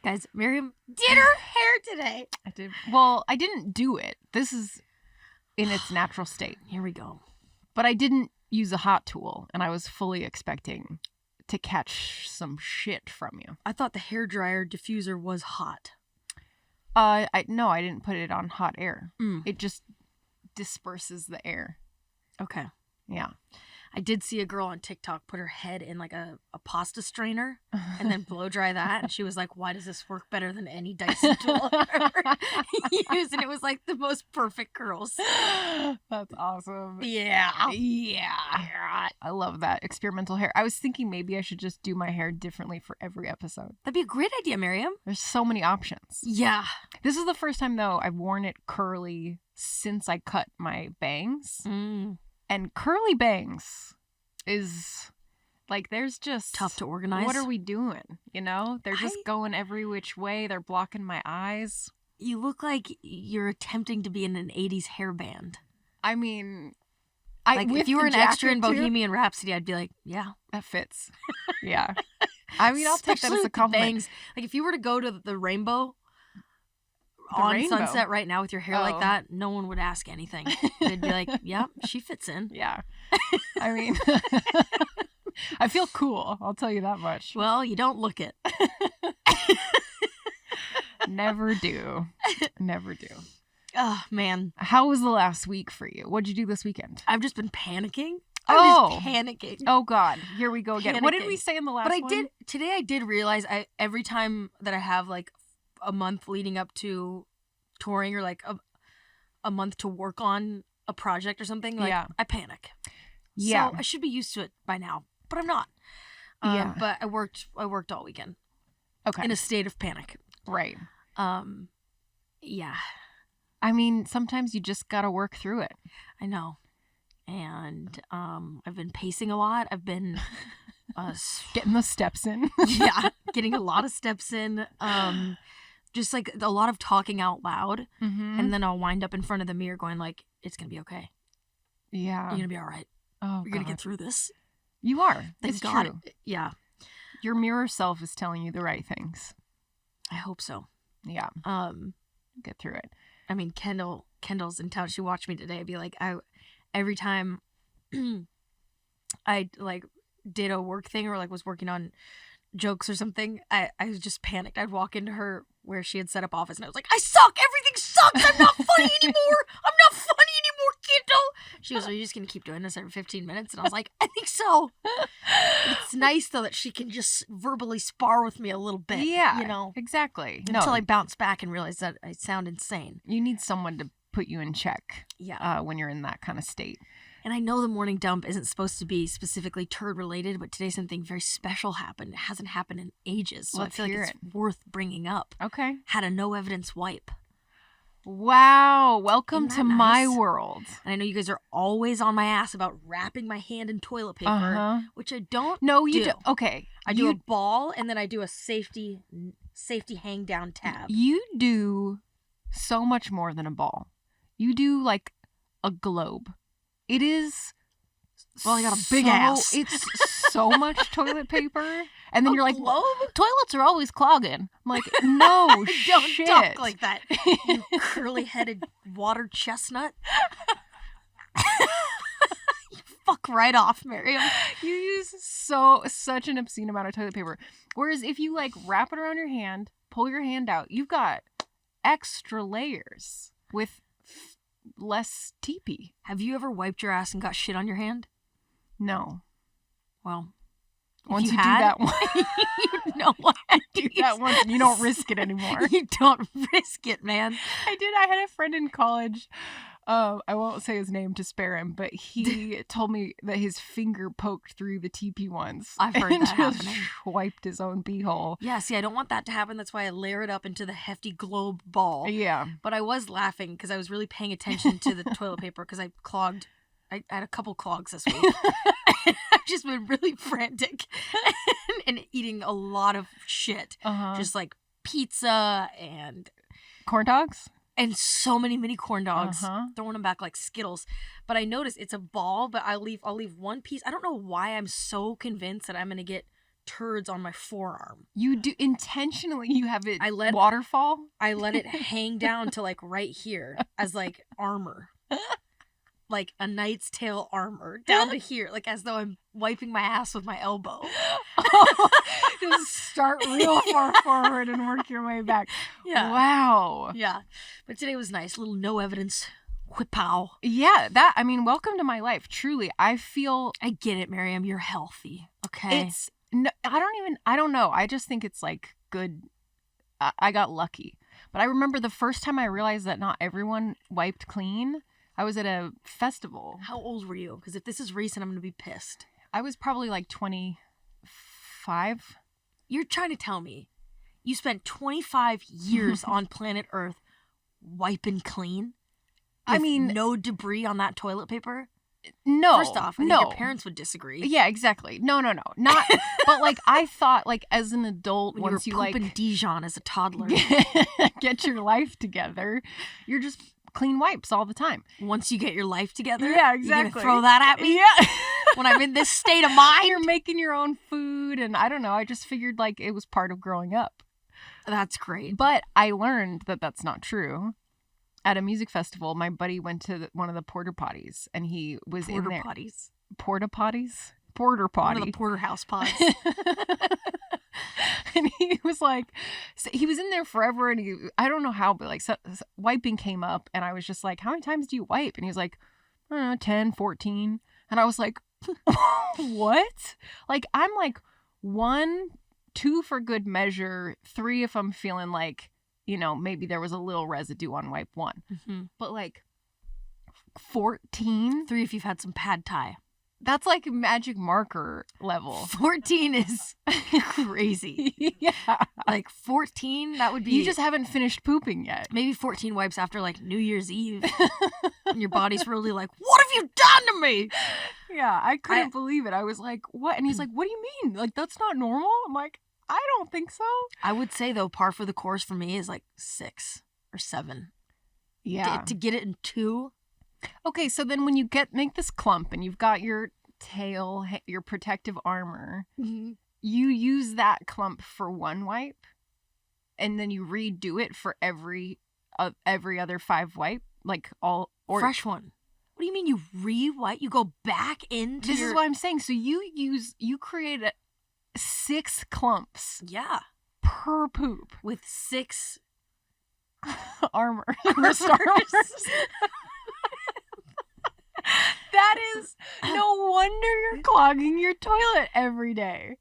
Guys, Miriam did her hair today. I did. Well, I didn't do it. This is in its natural state. Here we go. But I didn't use a hot tool, and I was fully expecting to catch some shit from you. I thought the hairdryer diffuser was hot. No, I didn't put it on hot air. Mm. It just disperses the air. Okay. Yeah. I did see a girl on TikTok put her head in like a pasta strainer and then blow dry that. And she was like, why does this work better than any Dyson tool I've ever used? And it was like the most perfect curls. That's awesome. Yeah. I love that experimental hair. I was thinking maybe I should just do my hair differently for every episode. That'd be a great idea, Miriam. There's so many options. Yeah. This is the first time, though, I've worn it curly since I cut my bangs. Mm. And curly bangs is like, there's just tough to organize. What are we doing? You know, they're just going every which way. They're blocking my eyes. You look like you're attempting to be in an 80s hair band. I mean, if you were an extra in too, Bohemian Rhapsody, I'd be like, yeah, that fits. Yeah. I mean, I'll take that as a compliment. Bangs. Like if you were to go to the Rainbow on Sunset right now with your hair like that, no one would ask anything. They'd be like, yeah, she fits in. Yeah. I mean, I feel cool. I'll tell you that much. Well, you don't look it. Never do. Never do. Oh, man. How was the last week for you? What'd you do this weekend? I've just been panicking. I'm just panicking. Oh, God. Here we go again. Panicking. What did we say in the last one? Today I did realize every time that I have like a month leading up to touring or like a month to work on a project or something, like I panic. Yeah. So I should be used to it by now, but I'm not. Yeah. But I worked all weekend. Okay. In a state of panic. Right. Yeah. I mean, sometimes you just gotta work through it. I know. And I've been pacing a lot. I've been getting the steps in. Yeah, getting a lot of steps in. Just like a lot of talking out loud. Mm-hmm. And then I'll wind up in front of the mirror going like, it's going to be okay. Yeah. You're going to be all right. Oh, You're going to get through this. You are. Thank God. True. Yeah. Your mirror self is telling you the right things. I hope so. Yeah. Get through it. I mean, Kendall's in town. She watched me today. I'd be like, every time I like did a work thing or like was working on jokes or something, I was just panicked. I'd walk into her where she had set up office and I was like, I suck. Everything sucks. I'm not funny anymore. I'm not funny anymore, Kendall. She was, are you just going to keep doing this every 15 minutes? And I was like, I think so. It's nice though that she can just verbally spar with me a little bit. Yeah, you know, exactly. Until I bounce back and realize that I sound insane. You need someone to put you in check. Yeah. When you're in that kind of state. And I know the morning dump isn't supposed to be specifically turd related, but today something very special happened. It hasn't happened in ages, so I feel like it's worth bringing up. Okay. Had a no evidence wipe. Wow. Welcome to my world. And I know you guys are always on my ass about wrapping my hand in toilet paper, which I don't No, you do. Okay. I do a ball and then I do a safety hang down tab. You do so much more than a ball. You do like a globe. It is. Well, I got a big ass. It's so much toilet paper. And then you're like, globe? Toilets are always clogging. I'm like, no, don't talk like that, you curly-headed water chestnut. You fuck right off, Miriam. You use such an obscene amount of toilet paper. Whereas if you like wrap it around your hand, pull your hand out, you've got extra layers with less teepee. Have you ever wiped your ass and got shit on your hand? No. Well, once you do that one, you know what? Do that once, and you don't risk it anymore. You don't risk it, man. I did. I had a friend in college. I won't say his name to spare him, but he told me that his finger poked through the TP once. I've heard that happening. Wiped his own beehole. Yeah, see, I don't want that to happen. That's why I layer it up into the hefty globe ball. Yeah. But I was laughing because I was really paying attention to the toilet paper because I had a couple clogs this week. I've just been really frantic and eating a lot of shit. Just like pizza and corn dogs. And so many mini corn dogs, throwing them back like Skittles. But I noticed it's a ball, but I'll leave one piece. I don't know why I'm so convinced that I'm going to get turds on my forearm. You do intentionally. You have it I waterfall. let it hang down to like right here as like armor. Like a Knight's Tale armor down to here, like as though I'm wiping my ass with my elbow. Just start real far forward and work your way back. Yeah. Wow. Yeah. But today was nice. Little no evidence. Whip-pow. Yeah, welcome to my life. Truly, I feel... I get it, Miriam. You're healthy. Okay? I don't know. I just think it's like good. I got lucky. But I remember the first time I realized that not everyone wiped clean. I was at a festival. How old were you? Because if this is recent, I'm going to be pissed. I was probably like 25. You're trying to tell me you spent 25 years on planet Earth wiping clean? I mean... no debris on that toilet paper? No. First off, I think your parents would disagree. Yeah, exactly. No. Not... But like, I thought like as an adult, when once you were pooping like... Dijon as a toddler. get your life together, you're just... clean wipes all the time. Once you get your life together, yeah, exactly. You're gonna throw that at me? Yeah. When I'm in this state of mind? You're making your own food, and I don't know. I just figured like it was part of growing up. That's great. But I learned that that's not true. At a music festival, my buddy went to one of the porta potties, and he was in there. Porta potties? Porter potty. One of the porterhouse pods. And he was like, he was in there forever, and I don't know how, but like wiping came up, and I was just like, how many times do you wipe? And he was like, I don't know, 10, 14. And I was like, what? Like, I'm like 1, 2 for good measure, 3 if I'm feeling like, you know, maybe there was a little residue on wipe 1. Mm-hmm. But like 14? 3 if you've had some pad thai. That's like magic marker level. 14 is crazy. Yeah. Like 14, that would be... You just haven't finished pooping yet. Maybe 14 wipes after like New Year's Eve. And your body's really like, what have you done to me? Yeah, I couldn't believe it. I was like, what? And he's like, what do you mean? Like, that's not normal? I'm like, I don't think so. I would say, though, par for the course for me is like 6 or 7. Yeah. To get it in 2... Okay, so then when you make this clump and you've got your tail, your protective armor, mm-hmm. you use that clump for 1 wipe, and then you redo it for every other 5 wipe, like all or fresh one. What do you mean you re-wipe? You go back into This is what I'm saying. So you create 6 clumps. Yeah. Per poop with 6 armor. Stars. That is no wonder you're clogging your toilet every day.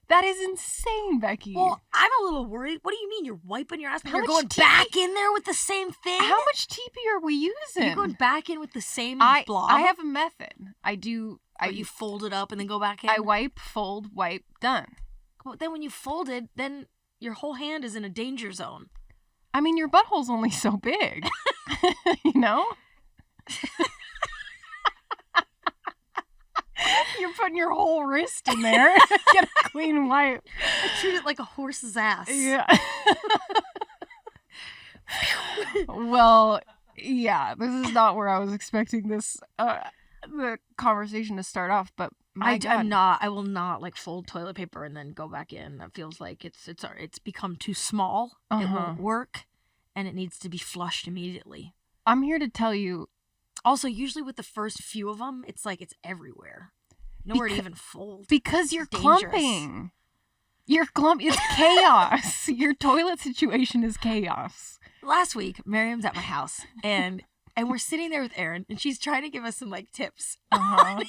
That is insane, Becky. Well, I'm a little worried. What do you mean you're wiping your ass and you're going TP? back in there with the same thing? How much TP are we using? You're going back in with the same blob? I have a method. I do. You fold it up and then go back in? I wipe, fold, wipe, done. But then when you fold it, then your whole hand is in a danger zone. I mean, your butthole's only so big. You know? You're putting your whole wrist in there. Get a clean wipe. I treat it like a horse's ass. Yeah. Well, yeah, this is not where I was expecting this the conversation to start off, but I will not like fold toilet paper and then go back in. That feels like it's become too small. Uh-huh. It won't work, and it needs to be flushed immediately. I'm here to tell you. Also, usually with the first few of them, it's like it's everywhere. Nowhere to even fold. Because you're clumping. It's chaos. Your toilet situation is chaos. Last week, Miriam's at my house, and we're sitting there with Erin, and she's trying to give us some like tips on how to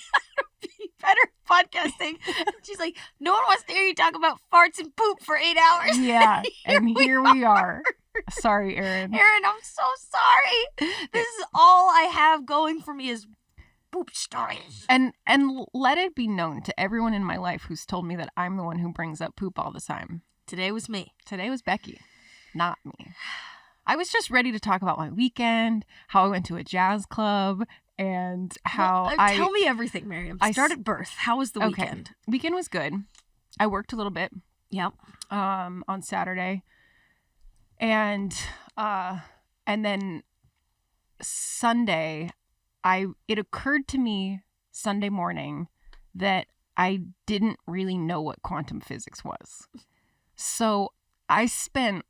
be better podcasting. She's like, no one wants to hear you talk about farts and poop for 8 hours. Yeah, and here we are. Sorry, Erin. Erin, I'm so sorry. This is all I have going for me is poop stories. And let it be known to everyone in my life who's told me that I'm the one who brings up poop all the time. Today was me. Today was Becky, not me. I was just ready to talk about my weekend, how I went to a jazz club, and how tell me everything, Miriam. Start at birth. How was the weekend? Weekend was good. I worked a little bit. Yep. On Saturday. And then Sunday, it occurred to me Sunday morning that I didn't really know what quantum physics was. So I spent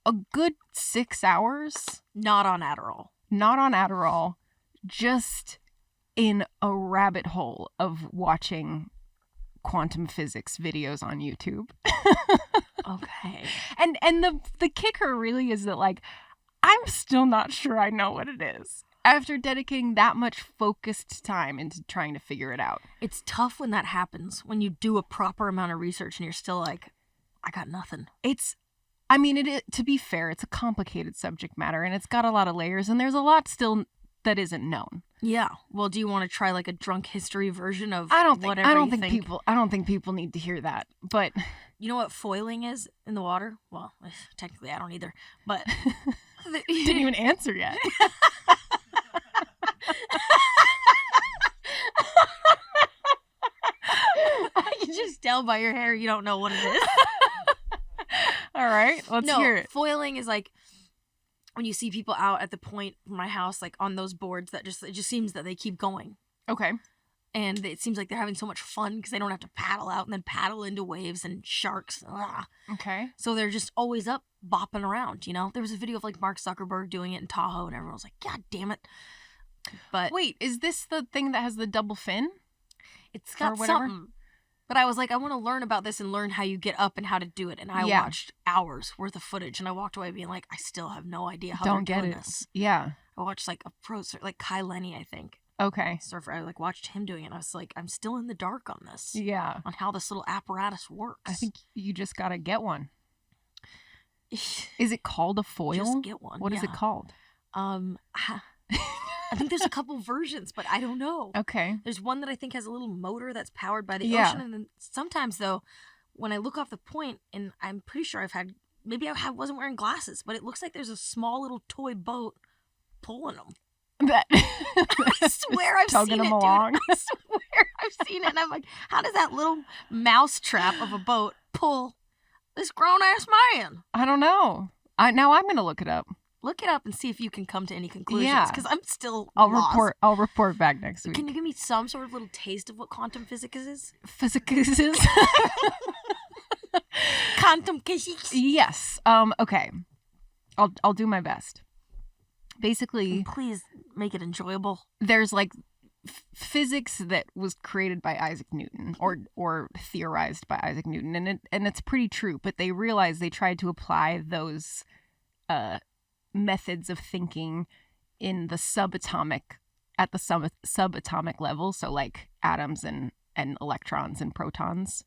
a good 6 hours Not on Adderall, just in a rabbit hole of watching quantum physics videos on YouTube. Okay. And the kicker really is that, like, I'm still not sure I know what it is after dedicating that much focused time into trying to figure it out. It's tough when that happens, when you do a proper amount of research and you're still like, I got nothing. To be fair, it's a complicated subject matter and it's got a lot of layers and there's a lot still that isn't known. Yeah. Well, do you want to try like a drunk history version of I don't think people need to hear that. But you know what foiling is in the water? Well, technically I don't either. But didn't even answer yet. I can just tell by your hair you don't know what it is. All right, let's hear it. Foiling is like when you see people out at the point from my house, like on those boards that it just seems that they keep going. Okay. And it seems like they're having so much fun because they don't have to paddle out and then paddle into waves and sharks. Ugh. Okay. So they're just always up bopping around, you know? There was a video of like Mark Zuckerberg doing it in Tahoe and everyone was like, God damn it. But wait, is this the thing that has the double fin? It's got something. But I was like, I want to learn about this and learn how you get up and how to do it. And I watched hours worth of footage and I walked away being like, I still have no idea how they're doing this. Yeah. I watched like a pro, like Kai Lenny, I think. Okay. Surfer. I like watched him doing it. And I was like, I'm still in the dark on this. Yeah. On how this little apparatus works. I think you just got to get one. Is it called a foil? Just get one. What is it called? I think there's a couple versions, but I don't know. Okay. There's one that I think has a little motor that's powered by the ocean. And then sometimes, though, when I look off the point, and I'm pretty sure wasn't wearing glasses, but it looks like there's a small little toy boat pulling them. I swear I've seen it, dude. I swear I've seen it. And I'm like, how does that little mouse trap of a boat pull this grown-ass man? I don't know. Now I'm going to look it up. Look it up and see if you can come to any conclusions. Yeah. Because I'm still lost. I'll report back next week. Can you give me some sort of little taste of what quantum physics is? Physics is? Quantum physics? Yes. Okay. I'll do my best. Basically, please make it enjoyable. There's like physics that was created by Isaac Newton or theorized by Isaac Newton, and it's pretty true. But they realized they tried to apply those methods of thinking in the subatomic level, so like atoms and electrons and protons,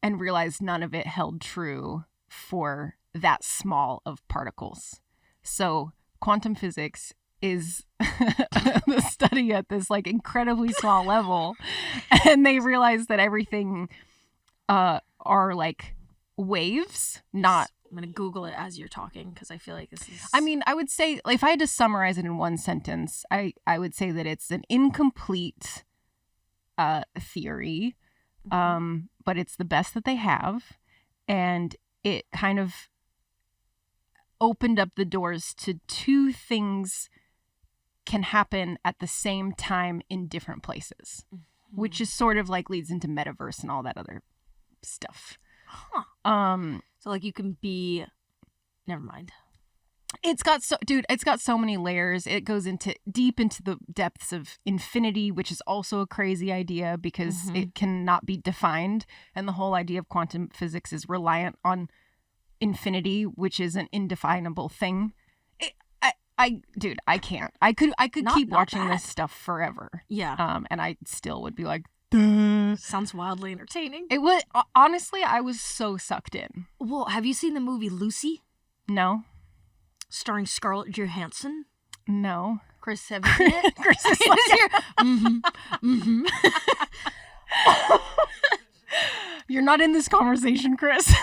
and realized none of it held true for that small of particles. So quantum physics is the study at this like incredibly small level, and they realized that everything are like waves, not. I'm going to Google it as you're talking because I feel like this is... I mean, I would say, if I had to summarize it in one sentence, I would say that it's an incomplete theory, but it's the best that they have. And it kind of opened up the doors to two things can happen at the same time in different places, which is sort of like leads into metaverse and all that other stuff. So like you can be, never mind. It's got so many layers. It goes deep into the depths of infinity, which is also a crazy idea because it cannot be defined. And the whole idea of quantum physics is reliant on infinity, which is an indefinable thing. I can't. I could keep watching this stuff forever. Yeah. And I still would be like, duh. Sounds wildly entertaining. It was, honestly, I was so sucked in. Well, have you seen the movie Lucy? No. Starring Scarlett Johansson? No. Chris, have you seen it? Chris is like, You're not in this conversation, Chris.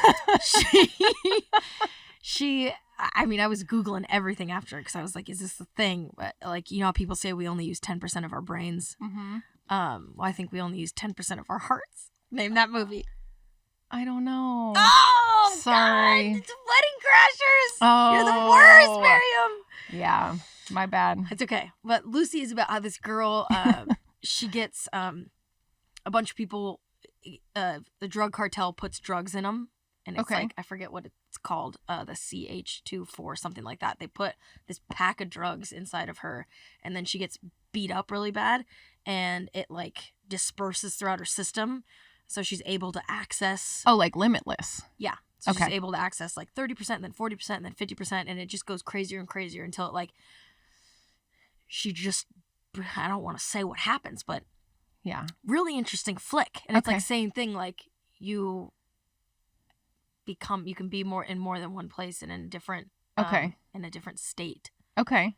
I mean, I was Googling everything after because I was like, is this the thing? But like, you know how people say we only use 10% of our brains? Well, I think we only use 10% of our hearts. Name that movie. I don't know. Oh, sorry. God, it's Wedding Crashers. Oh. You're the worst, Miriam. Yeah, my bad. It's okay. But Lucy is about how this girl, she gets a bunch of people, the drug cartel puts drugs in them. And it's Okay. like, I forget what it's called, the CH24, something like that. They put this pack of drugs inside of her, and then she gets beat up really bad, and it, like, disperses throughout her system, so she's able to access... Oh, like Limitless. Yeah. So Okay. she's able to access, like, 30%, and then 40%, and then 50%, and it just goes crazier and crazier until, it, like, she just... I don't want to say what happens, but... Yeah. Really interesting flick. And it's, Okay. like, same thing, like, you can be more in more than one place and in a different in a different state. Okay.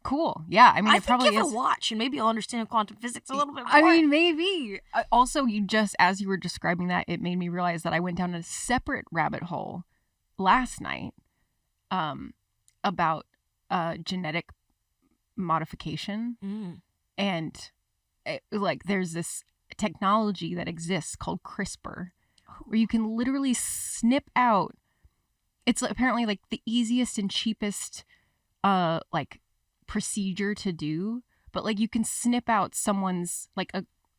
Cool. Yeah. I mean, it think probably give is. it a watch, and maybe you'll understand quantum physics a little bit more. I mean, maybe. Also, as you were describing that, it made me realize that I went down a separate rabbit hole last night about genetic modification. And there's this technology that exists called CRISPR, where you can literally snip out. It's apparently like the easiest and cheapest procedure to do, but like you can snip out someone's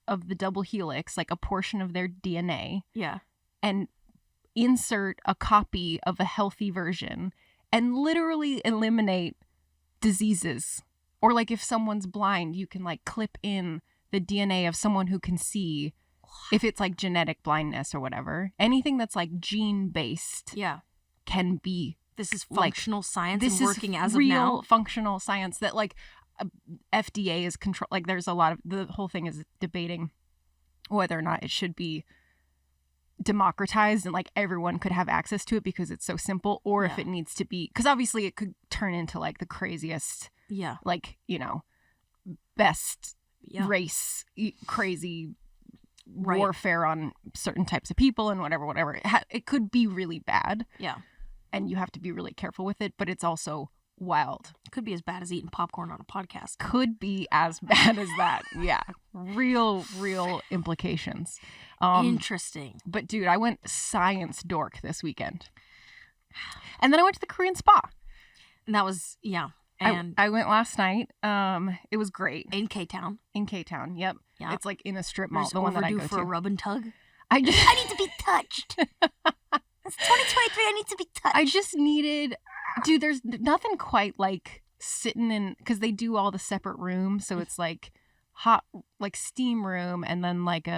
of the double helix, like a portion of their DNA, and insert a copy of a healthy version and literally eliminate diseases. Or like if someone's blind, you can like clip in the DNA of someone who can see. If it's like genetic blindness or whatever, anything that's like gene based, can be. This is functional science. This and working is as real of now. Functional science that like FDA is control. Like there's a lot of the whole thing is debating whether or not it should be democratized and like everyone could have access to it because it's so simple, or if it needs to be, because obviously it could turn into like the craziest, like best race crazy. Warfare on certain types of people and whatever. It could be really bad. Yeah. And you have to be really careful with it, but it's also wild. It could be as bad as eating popcorn on a podcast. Could be as bad as that. Yeah. Real implications. Interesting. But dude, I went science dork this weekend. And then I went to the Korean spa. And that was, And I went last night. It was great. In K-Town. Yep. Yeah. It's like in a strip mall. Just The one that I overdue go for to. a rub and tug. I need to be touched. It's 2023. I need to be touched. I just needed, dude. There's nothing quite like sitting in, because they do all the separate rooms. So it's like hot, like steam room, and then like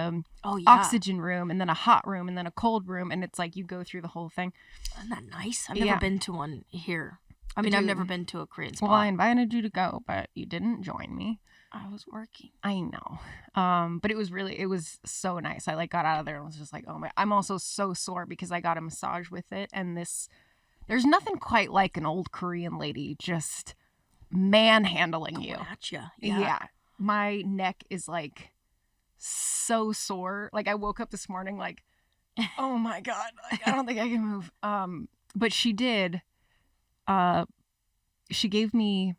oxygen room, and then a hot room, and then a cold room, and it's like you go through the whole thing. Isn't that nice? I've never been to one here. I mean, I've never been to a Korean spa. Well, I invited you to go, but you didn't join me. I was working. I know. But it was so nice. I like got out of there and was just like, oh my, I'm also so sore because I got a massage with it. And there's nothing quite like an old Korean lady just manhandling you. At you. Yeah. My neck is like so sore. Like I woke up this morning like, oh my God, like, I don't think I can move. But she did. She gave me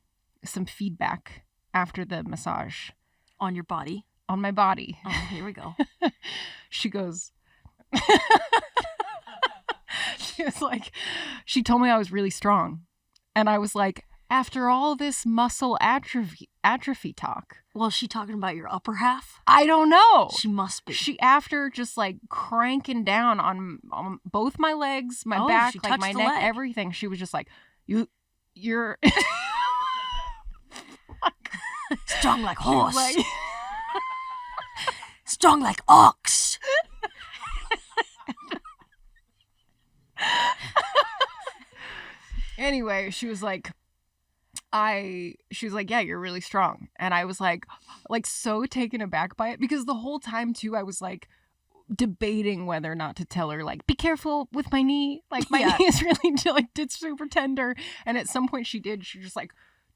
some feedback after the massage. On your body? On my body. Oh, here we go. She goes, she was like, she told me I was really strong. And I was like, after all this muscle atrophy talk. Well, is she talking about your upper half? I don't know. She must be. She, after just like cranking down on both my legs, my back, like my neck, everything, she was just like, you're strong like horse. Like... strong like ox. Anyway, she was like, yeah, you're really strong. And I was like so taken aback by it, because the whole time too, I was like debating whether or not to tell her, like, be careful with my knee. Like my knee is really like, it's super tender. And at some point she just like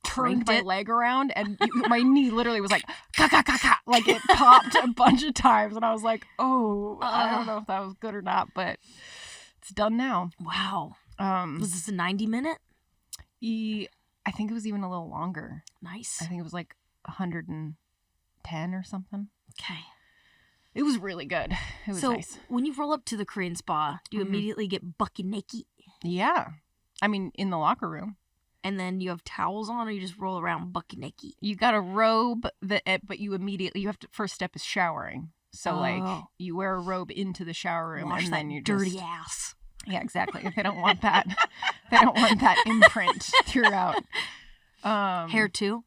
turned my leg around, and my knee literally was like, ka ka ka ka. Like it popped a bunch of times. And I was like, oh, I don't know if that was good or not, but it's done now. Wow. Was this a 90-minute? I think it was even a little longer. Nice. I think it was like 110 or something. Okay. It was really good. It was nice. So when you roll up to the Korean spa, do you immediately get bucky naked? Yeah. I mean, in the locker room. And then you have towels on, or you just roll around bucky naked? You got a robe, but you have to, first step is showering. So like you wear a robe into the shower room Wash and then you dirty just ass. Yeah, exactly. They don't want that. They don't want that imprint throughout. Hair too?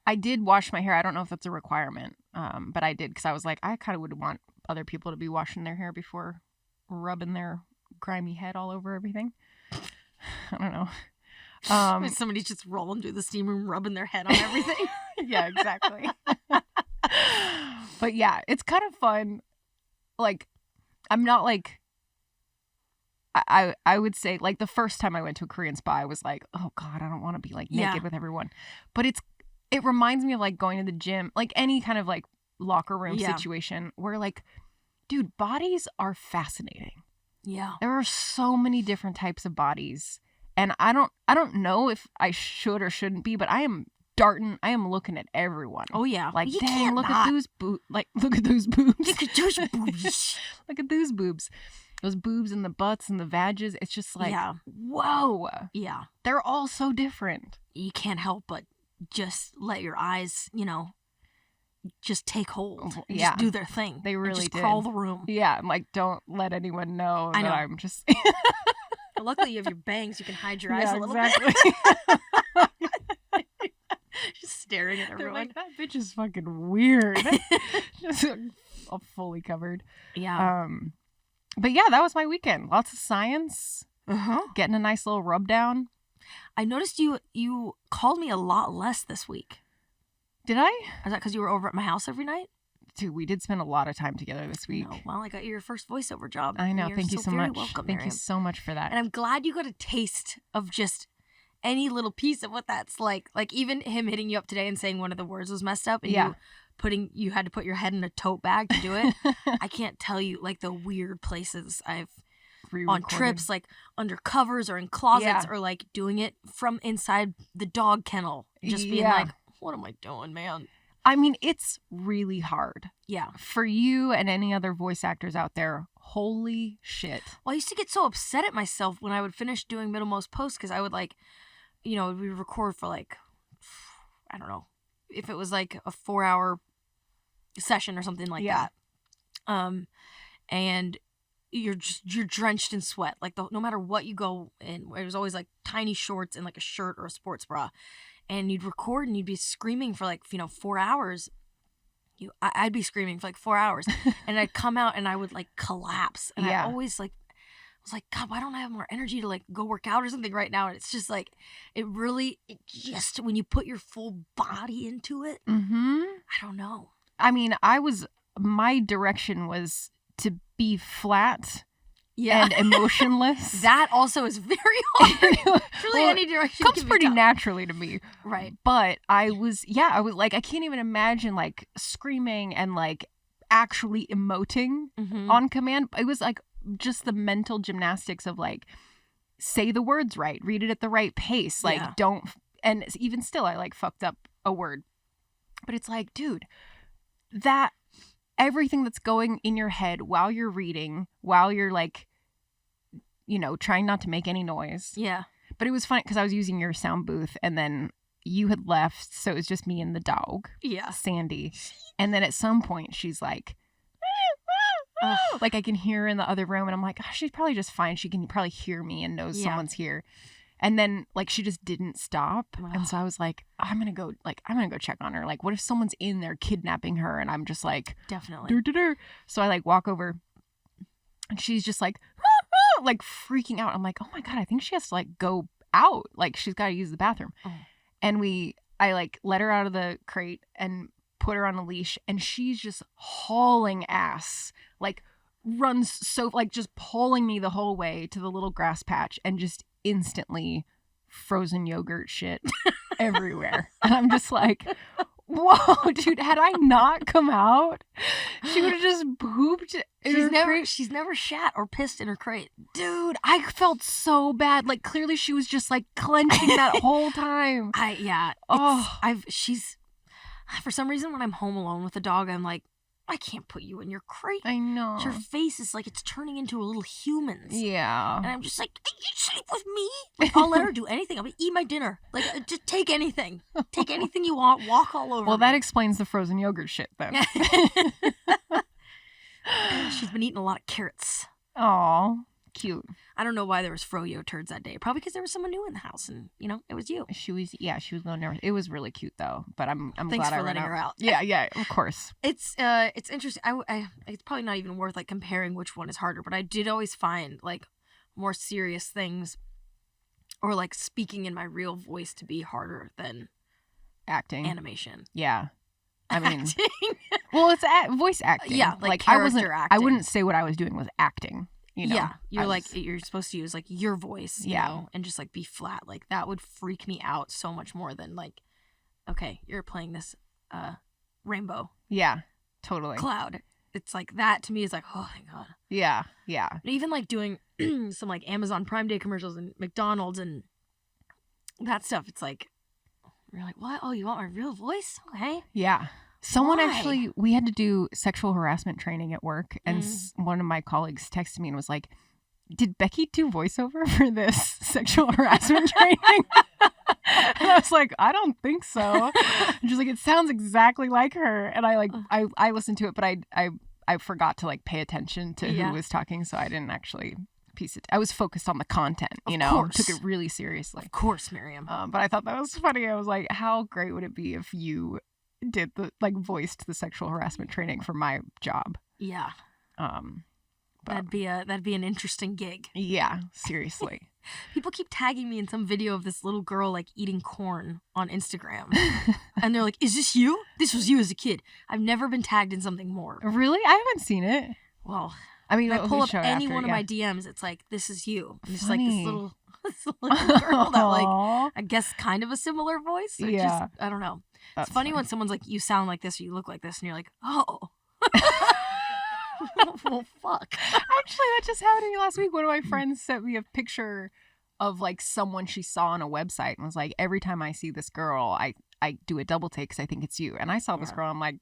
I did wash my hair. I don't know if that's a requirement, but I did because I was like, I kind of would want other people to be washing their hair before rubbing their grimy head all over everything. I don't know. Somebody's just rolling through the steam room, rubbing their head on everything. Yeah, exactly. But yeah, it's kind of fun. Like, I'm not like, I would say like the first time I went to a Korean spa, I was like, oh God, I don't want to be like naked with everyone. But it reminds me of like going to the gym, like any kind of like locker room situation where like, dude, bodies are fascinating. Yeah. There are so many different types of bodies. And I don't know if I should or shouldn't be, but I am looking at everyone. Oh yeah. Like, you dang, look at those boobs. Like, look at those boobs. Look at those boobs. Look at those boobs. Those boobs and the butts and the vages. It's just like, whoa. Yeah. They're all so different. You can't help but just let your eyes, just take hold. Yeah. Just do their thing. They really just did. crawl the room. Yeah. I'm like, don't let anyone know I know. that I'm just... Luckily, you have your bangs. You can hide your eyes a little bit. Just staring at everyone. They're like, that bitch is fucking weird. Just all fully covered. Yeah. But yeah, that was my weekend. Lots of science. Getting a nice little rub down. I noticed you called me a lot less this week. Did I? Is that because you were over at my house every night? Dude, we did spend a lot of time together this week. No. Well, I got your first voiceover job. I know. Thank you so much. Welcome, Thank Miriam. you so much for that. And I'm glad you got a taste of just any little piece of what that's like. Like even him hitting you up today and saying one of the words was messed up and you had to put your head in a tote bag to do it. I can't tell you like the weird places I've on trips, like under covers or in closets or like doing it from inside the dog kennel. Just being like, what am I doing, man? I mean, it's really hard. Yeah. For you and any other voice actors out there, holy shit. Well, I used to get so upset at myself when I would finish doing Middlemost Post because I would like, we record for like, I don't know, if it was like a 4-hour session or something like that. And you're drenched in sweat. Like no matter what you go in, it was always like tiny shorts and like a shirt or a sports bra. And you'd record and you'd be screaming for like, 4 hours. I'd be screaming for like 4 hours. And I'd come out and I would like collapse. And I always like, was like, God, why don't I have more energy to like go work out or something right now? And it's just like, it just, when you put your full body into it, I don't know. I mean, my direction was to be flat and emotionless. That also is very hard. Truly, any direction comes pretty naturally to me. Right. But I was like, I can't even imagine like screaming and like actually emoting on command. It was like just the mental gymnastics of like, say the words right, read it at the right pace. Like and even still, I like fucked up a word. But it's like, dude, that everything that's going in your head while you're reading, while you're like, trying not to make any noise. Yeah. But it was funny because I was using your sound booth and then you had left. So it was just me and the dog. Yeah. Sandy. And then at some point she's like, like I can hear her in the other room. And I'm like, oh, she's probably just fine. She can probably hear me and knows someone's here. And then like she just didn't stop. And so I was like, I'm going to go check on her. Like, what if someone's in there kidnapping her? And I'm just like, definitely. So I like walk over and she's just like freaking out. I'm like, oh my God, I think she has to like go out. Like she's got to use the bathroom. And I like let her out of the crate and put her on a leash. And she's just hauling ass, like runs so like just pulling me the whole way to the little grass patch and just instantly frozen yogurt shit everywhere. And I'm just like, whoa, dude, had I not come out, she would have just pooped in her crate. She's never shat or pissed in her crate. Dude, I felt so bad. Like clearly she was just like clenching that whole time. For some reason when I'm home alone with the dog, I'm like, I can't put you in your crate. I know. Your face is like it's turning into a little human's. Yeah. And I'm just like, you sleep with me? Like, I'll let her do anything. I'll eat my dinner. Like, just take anything. Take anything you want. Walk all over Well, me. that explains the frozen yogurt shit then. She's been eating a lot of carrots. Aw, cute. I don't know why there was froyo turds that day. Probably because there was someone new in the house, and it was you. She was going nervous. It was really cute though, but I'm Thanks glad for I letting her out. Yeah, of course. It's interesting. It's probably not even worth like comparing which one is harder, but I did always find like more serious things or like speaking in my real voice to be harder than Acting. animation. Yeah. I mean, Acting. well, it's voice acting. Yeah, like I wasn't. character acting. I wouldn't say what I was doing was acting. Yeah, you're supposed to use like your voice, you Yeah. know, and just like be flat. Like that would freak me out so much more than like, okay, you're playing this rainbow Yeah, totally. cloud. It's like that to me is like, oh my god. Yeah. Even like doing some like Amazon Prime Day commercials and McDonald's and that stuff. It's like you're like, what? Oh, you want my real voice? Okay. Yeah. Someone Why? actually, we had to do sexual harassment training at work, and Mm. one of my colleagues texted me and was like, "Did Becky do voiceover for this sexual harassment training?" And I was like, "I don't think so." And she's like, "It sounds exactly like her." And I listened to it, but I forgot to like pay attention to Yeah. who was talking, so I didn't actually piece it. I was focused on the content, Of know, course. took it really seriously. Of course, Miriam. But I thought that was funny. I was like, how great would it be if you did the voiced the sexual harassment training for my job? Yeah. But That'd be an interesting gig. yeah, seriously. People keep tagging me in some video of this little girl like eating corn on Instagram. And they're like, is this you? This was you as a kid. I've never been tagged in something more. Really? I haven't seen it. Well, I mean, when I pull we'll up show it any after, one of yeah. my DMs, it's like, this is you. And it's like this Funny. little girl that like, Aw. I guess kind of a similar voice. Or Yeah. Just, I don't know. That's It's funny when someone's like, you sound like this or you look like this. And you're like, oh. Well, fuck. Actually, that just happened to me last week. One of my friends sent me a picture of like someone she saw on a website and was like, every time I see this girl, I do a double take because I think it's you. And I saw this Yeah. girl, I'm like,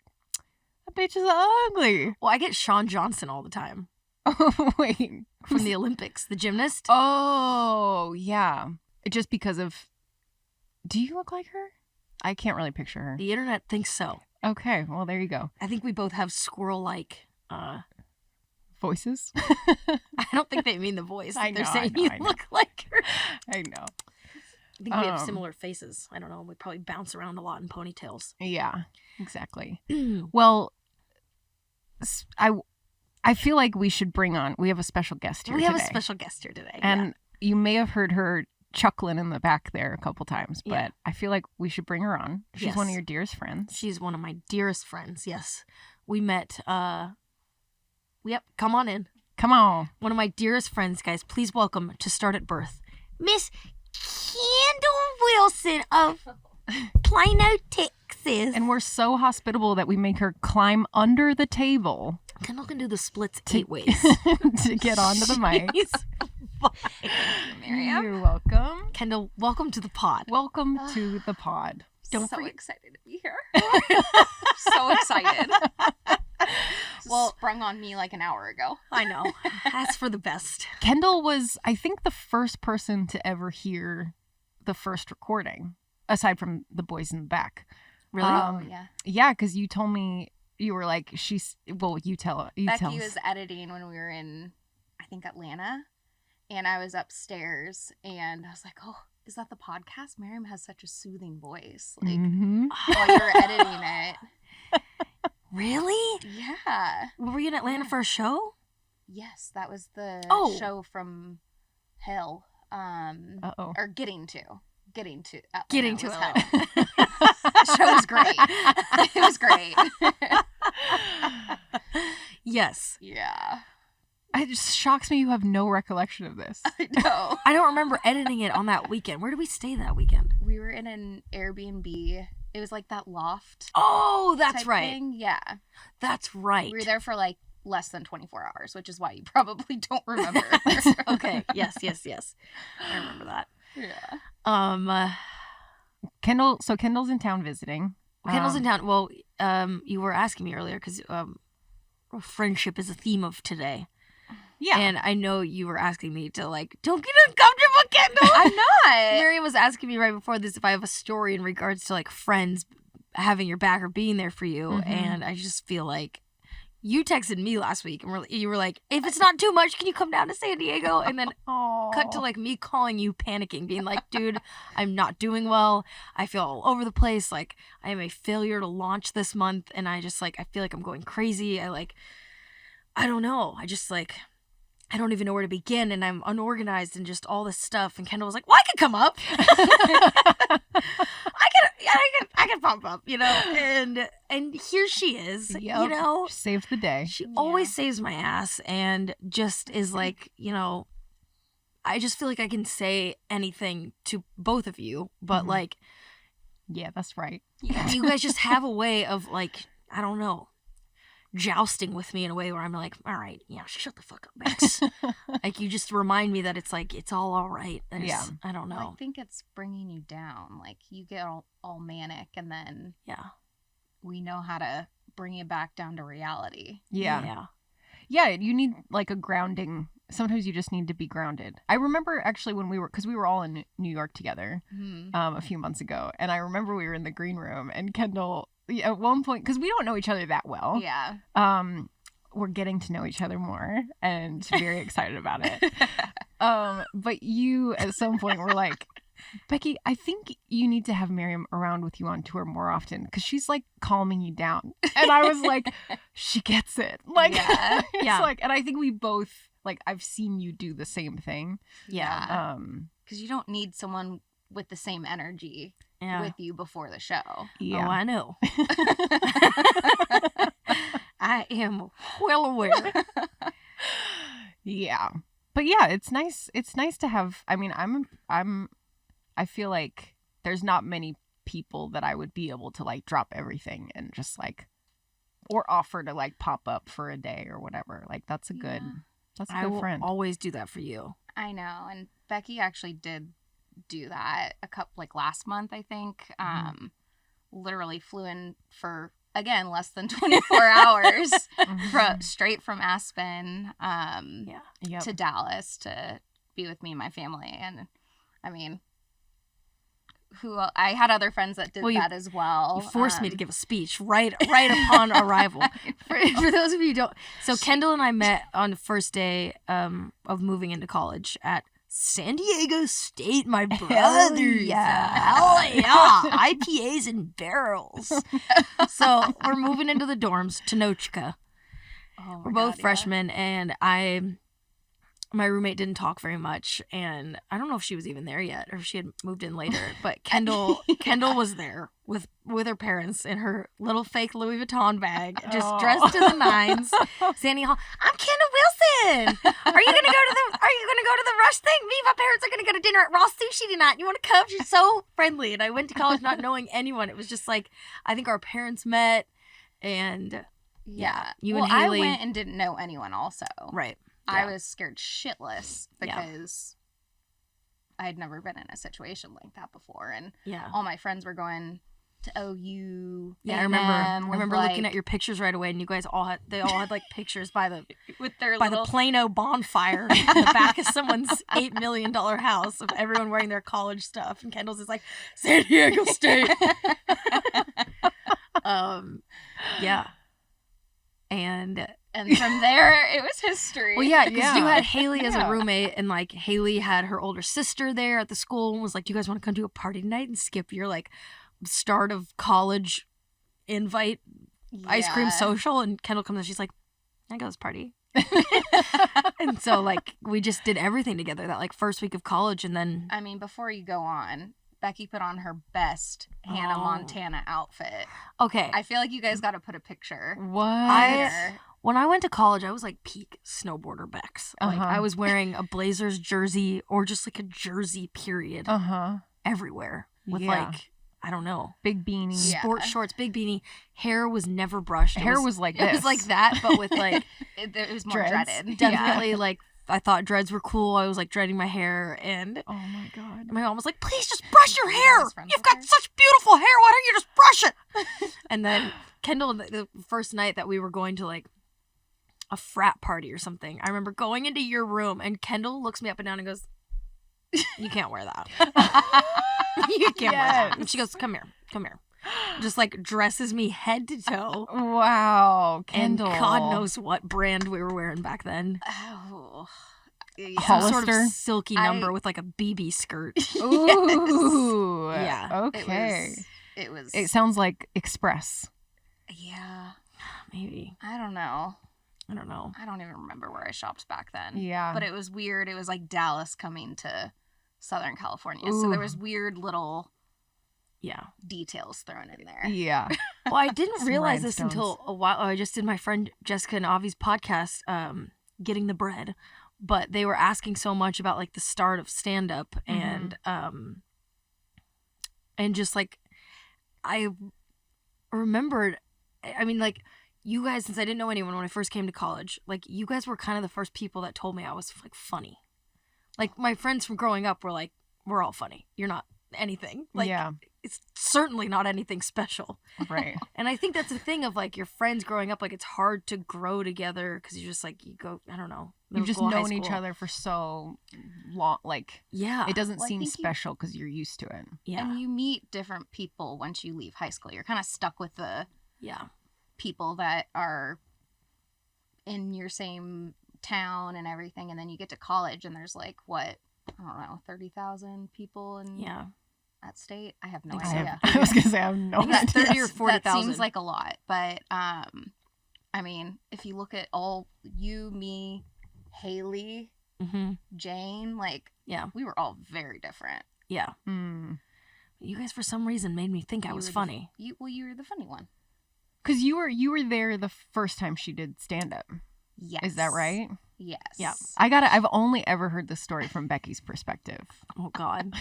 that bitch is ugly. Well, I get Sean Johnson all the time Oh, wait. from the Olympics, the gymnast. Oh, yeah. Just because of... Do you look like her? I can't really picture her. The internet thinks so. Okay, well, there you go. I think we both have squirrel-like. Voices? I don't think they mean the voice. I They're know, saying I know, you I know. look like her. I know. I think we have Um, similar faces. I don't know. We probably bounce around a lot in ponytails. Yeah, exactly. Well, I feel like we should bring on... We have a special guest here We today. have a special guest here today. And you may have heard her chuckling in the back there a couple times, but Yeah. I feel like we should bring her on. She's one of Yes. your dearest friends. She's one of my dearest friends. Yes. We met, yep, come on in. Come on. One of my dearest friends, guys. Please welcome to Start at Birth, Miss Kendall Wilson of Plano, Texas. And we're so hospitable that we make her climb under the table Kendall can do the splits 8 ways. to get onto the mic. She's fine. Miriam. You're welcome. Kendall, welcome to the pod. Welcome to the pod. Don't so forget- excited to be here. So excited. Well- Sprung on me like an hour ago. I know. That's for the best. Kendall was, I think, the first person to ever hear the first recording, aside from the boys in the back. Really? Oh yeah. Yeah, because you told me, you were like, you tell Becky us. was editing when we were in, I think, Atlanta, and I was upstairs, and I was like, "Oh, is that the podcast?" Miriam has such a soothing voice. Like Mhm. while you were editing it. Really? Yeah. Were you in Atlanta Yeah. for a show? Yes, that was the Oh. show from hell. Uh-oh. Or getting to Atlanta Getting to was Atlanta. hell. The show was great. It was great. Yes. Yeah. It just shocks me you have no recollection of this. I know. I don't remember editing it on that weekend. Where did we stay that weekend? We were in an Airbnb. It was like that loft. Oh, that's type right. thing. Yeah. That's right. We were there for like less than 24 hours, which is why you probably don't remember. Okay. Yes. I remember that. Yeah. Kendall's in town visiting. Kendall's in town. Well, you were asking me earlier because friendship is a theme of today. Yeah. And I know you were asking me to, like, don't get uncomfortable, Kendall. I'm not. Miriam was asking me right before this if I have a story in regards to, like, friends having your back or being there for you. Mhm. And I just feel like you texted me last week and you were like, if it's not too much, can you come down to San Diego? And then cut to, like, me calling you panicking, being like, dude, I'm not doing well. I feel all over the place. Like, I am a failure to launch this month. And I just, like, I feel like I'm going crazy. I don't know. I don't even know where to begin, and I'm unorganized and just all this stuff. And Kendall was like, well, I could come up. I could pop up, you know? And here she is, Yep. you know? Saved the day. She always saves my ass and just is like, you know, I just feel like I can say anything to both of you, but Mhm. like, Yeah, that's right. you guys just have a way of, like, I don't know, jousting with me in a way where I'm like, all right, yeah, shut the fuck up, Max. Like, you just remind me that it's like, it's all right. Yeah. I don't Well, know. I think it's bringing you down. Like, you get all manic, and then Yeah. we know how to bring you back down to reality. Yeah. You need like a grounding. Sometimes you just need to be grounded. I remember actually when because we were all in New York together a few months ago, and I remember we were in the green room, and Kendall at one point, because we don't know each other that well, we're getting to know each other more, and very excited about it. But you at some point were like, Becky, I think you need to have Miriam around with you on tour more often because she's like calming you down. And I was like, she gets it. Like, Yeah. it's like, and I think we both, like, I've seen you do the same thing. Yeah. Because you don't need someone with the same energy Yeah. with you before the show. Oh, Yeah. I know. I am well aware. Yeah. But yeah, it's nice. It's nice to have, I mean, I feel like there's not many people that I would be able to like drop everything and just like, or offer to like pop up for a day or whatever. Like that's a good I will friend. always do that for you. I know. And Becky actually did do that like last month, I think. Literally flew in for, again, less than 24 hours straight from Aspen to Dallas to be with me and my family. And I mean, I had other friends that did that as well. You forced me to give a speech right upon arrival. For those of you who don't, so Kendall and I met on the first day of moving into college at San Diego State, my brothers. Hell yeah. IPAs and barrels. So we're moving into the dorms, Tenochca. Oh We're both freshmen, and my roommate didn't talk very much, and I don't know if she was even there yet or if she had moved in later, but Kendall was there with her parents in her little fake Louis Vuitton bag, just dressed to the nines, standing hall. I'm Kendall Wilson. Are you gonna go to the Rush thing? Me and my parents are gonna go to dinner at Ross Sushi tonight. You want to come? She's so friendly. And I went to college not knowing anyone. It was just like, I think our parents met, and you and Haley. I went and didn't know anyone also. Right. I was scared shitless because I had never been in a situation like that before, and all my friends were going to OU. Yeah, I remember looking at your pictures right away, and you guys all had like pictures by the the Plano bonfire in the back of someone's $8 million house of everyone wearing their college stuff, and Kendall's is like San Diego State. And from there, it was history. Well, yeah, because you had Haley as a roommate, and like Haley had her older sister there at the school, and was like, "Do you guys want to come do a party tonight and skip your like start of college invite ice cream social?" And Kendall comes and she's like, "I go to this party." And so like we just did everything together that like first week of college, and then I mean, before you go on, Becky put on her best Hannah Montana outfit. Okay, I feel like you guys got to put a picture. What? When I went to college, I was like peak snowboarder Bex. Like I was wearing a Blazers jersey or just like a jersey period everywhere with like, I don't know, big beanie, sports shorts, big beanie. Hair was never brushed. Hair was like this. It was like that, but with like it was more dreaded. Definitely like I thought dreads were cool. I was like dreading my hair, and oh my god, my mom was like, "Please just brush your hair. You've got such beautiful hair. Why don't you just brush it?" And then Kendall, the first night that we were going to like a frat party or something. I remember going into your room and Kendall looks me up and down and goes, "You can't wear that. You can't wear that." And she goes, come here. Just like dresses me head to toe. Wow, Kendall. And God knows what brand we were wearing back then. Oh, yeah. Some sort of Hollister? silky number with like a BB skirt. Ooh. Yeah. Okay. It was. It sounds like Express. Yeah. Maybe. I don't know. I don't know. I don't even remember where I shopped back then. Yeah. But it was weird. It was like Dallas coming to Southern California. So there Ooh. was weird little Yeah. details thrown in there. Yeah. Well, I didn't Some realize this rhinestones. until a while. I just did my friend Jessica and Avi's podcast, Getting the Bread. But they were asking so much about like the start of stand up and just like I remembered, I mean, like you guys, since I didn't know anyone when I first came to college, like you guys were kind of the first people that told me I was like funny. Like my friends from growing up were like, "We're all funny. You're not anything." Like Yeah. it's certainly not anything special. Right. And I think that's the thing of like your friends growing up, like it's hard to grow together because you're just like, you go, I don't know. You've just middle school, high known each school. other for so long. Like, Yeah. it doesn't Well, I seem think you- special because you're used to it. Yeah. And you meet different people once you leave high school. You're kind of stuck with the Yeah. people that are in your same town and everything. And then you get to college and there's like, what? I don't know, 30,000 people in Yeah. that state? I have no I think so. idea. I was going to say, I have no I think it's idea. 30 or That 40,000. seems like a lot. But, I mean, if you look at all you, me, Haley, Mm-hmm. Jane, like, Yeah. we were all very different. Yeah. Mm. You guys, for some reason, made me think I You was were the- funny. You were the funny one. Because you were there the first time she did stand up. Yes. Is that right? Yes. Yeah. I've only ever heard the story from Becky's perspective. Oh, God.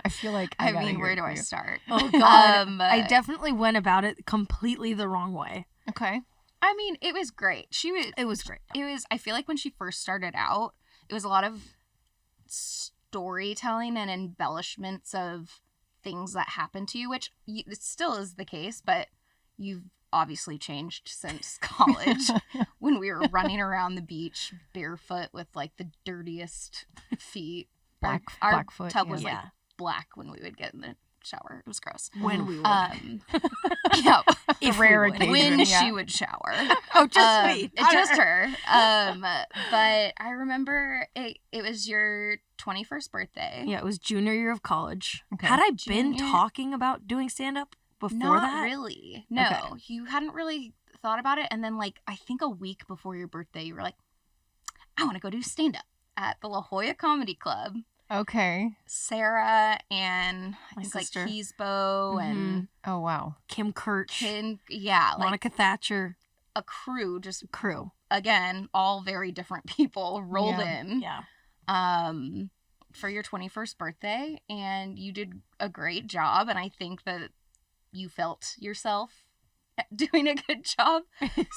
I feel like I gotta mean, hear where it do from I you. start? Oh, God. I Uh, definitely went about it completely the wrong way. Okay. I mean, it was great. It was great. I feel like when she first started out, it was a lot of storytelling and embellishments of things that happened to you, which it still is the case, but you've obviously changed since college when we were running around the beach barefoot with like the dirtiest feet. Our Blackfoot, tub yeah. was like Yeah. black when we would get in the shower. It was gross. When we were. Yeah, If rare we would. occasion. when yeah. she would shower. Oh, just me. Just her. But I remember it was your 21st birthday. Yeah, it was junior year of college. Okay. Had I been Junior- talking about doing stand-up before Not that? really. No, Okay. you hadn't really thought about it. And then, like, I think a week before your birthday, you were like, I want to go do stand-up at the La Jolla Comedy Club. Okay. Sarah and I My think sister. like Keysbo and Oh, wow. Kim Kirch, like Monica Thatcher, a crew, just crew. again, all very different people rolled Yeah. in. Yeah. For your 21st birthday, and you did a great job, and I think that you felt yourself doing a good job,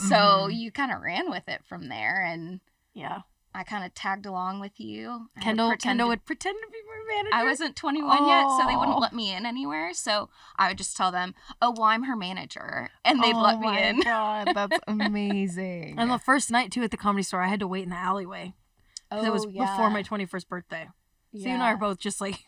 so Mhm. you kind of ran with it from there, and Yeah. I kind of tagged along with you. I Kendall would pretend to- would pretend to be my manager. I wasn't 21 yet, so they Aw. wouldn't let me in anywhere, so I would just tell them, oh, well, I'm her manager, and they'd let me in. Oh, my God. That's amazing. And the first night, too, at the Comedy Store, I had to wait in the alleyway. 'Cause it was before my 21st birthday. So you and I are both just like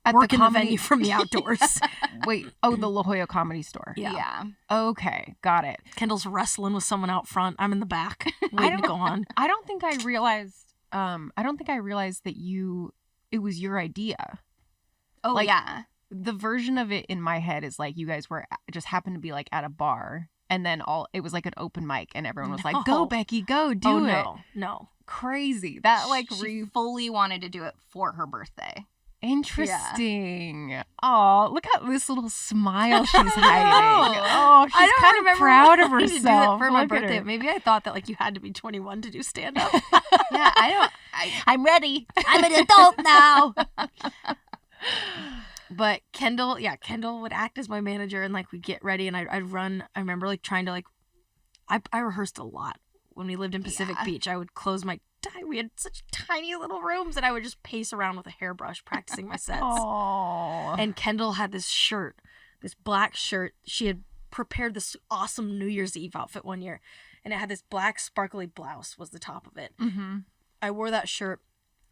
At working the comedy- venue from the outdoors. Wait. Oh, the La Jolla Comedy Store. Yeah. Okay. Got it. Kendall's wrestling with someone out front. I'm in the back waiting to go on. I don't think I realized that it was your idea. Oh, like- yeah. The version of it in my head is like you guys were just happened to be like at a bar, and then it was like an open mic, and everyone was like, No. "Go, Becky, go, do it." No. Crazy. That like She fully wanted to do it for her birthday. interesting. Oh, look at this little smile she's hiding. know. Oh, she's kind of proud of wanting to do herself that for my Look at birthday. her. Maybe I thought that like you had to be 21 to do stand up. Yeah, I'm ready. I'm an adult now. But Kendall would act as my manager, and like we'd get ready, and I'd run. I remember like trying to like, I rehearsed a lot when we lived in Pacific Yeah. Beach. I would close my. We had such tiny little rooms, and I would just pace around with a hairbrush practicing my sets. Oh. And Kendall had this shirt, this black shirt. She had prepared this awesome New Year's Eve outfit one year. and it had this black sparkly blouse was the top of it. Mm-hmm. I wore that shirt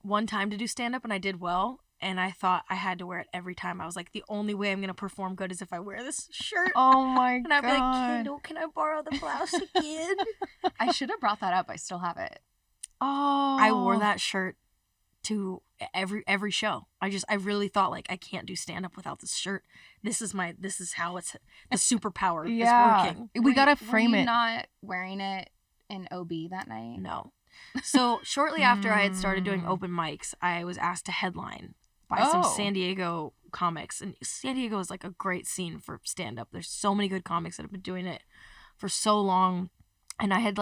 one time to do stand-up, and I did well. And I thought I had to wear it every time. I was like, the only way I'm going to perform good is if I wear this shirt. Oh, my And I'd God. be like, Kendall, can I borrow the blouse again? I should have brought that up. I still have it. Oh. I wore that shirt to every show. I really thought, like, I can't do stand-up without this shirt. This is how it's, the superpower is working. We got to frame were you it. not wearing it in OB that night? No. So shortly after I had started doing open mics, I was asked to headline by some San Diego comics. And San Diego is like a great scene for stand-up. There's so many good comics that have been doing it for so long. And I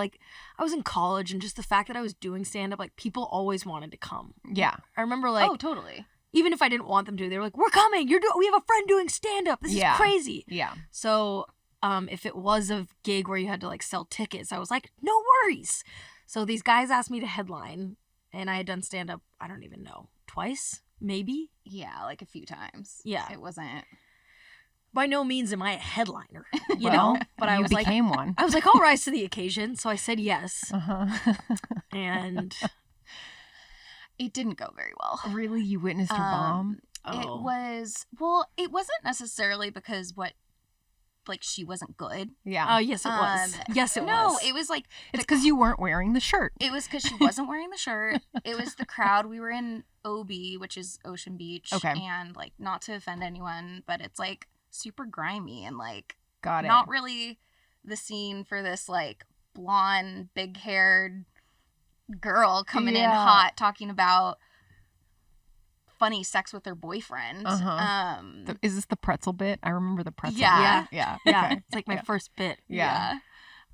was in college, and just the fact that I was doing stand-up, like, people always wanted to come. Yeah. I remember, like, oh, totally. even if I didn't want them to, they were like, we're coming. We have a friend doing stand-up. This is crazy. Yeah. So if it was a gig where you had to, like, sell tickets, I was like, no worries. So these guys asked me to headline, and I had done stand-up, I don't even know, twice, maybe? Yeah, like a few times. Yeah. It wasn't. By no means am I a headliner, you Well, know? But I you was like, became one. I was like, I'll rise to the occasion. So I said yes. Uh-huh. And It didn't go very well. Really? You witnessed her bomb? It wasn't necessarily because she wasn't good. Yeah. yes, it was. Yes, it No, was. it was like It's because you weren't wearing the shirt. it was because she wasn't wearing the shirt. It was the crowd. We were in OB, which is Ocean Beach. Okay. And like, not to offend anyone, but it's like super grimy and like Got it. not really the scene for this like blonde, big haired girl coming in hot talking about funny sex with her boyfriend. Uh-huh. Is this the pretzel bit? I remember the pretzel Yeah. bit. Yeah. Yeah, Okay. it's like my first bit. Yeah.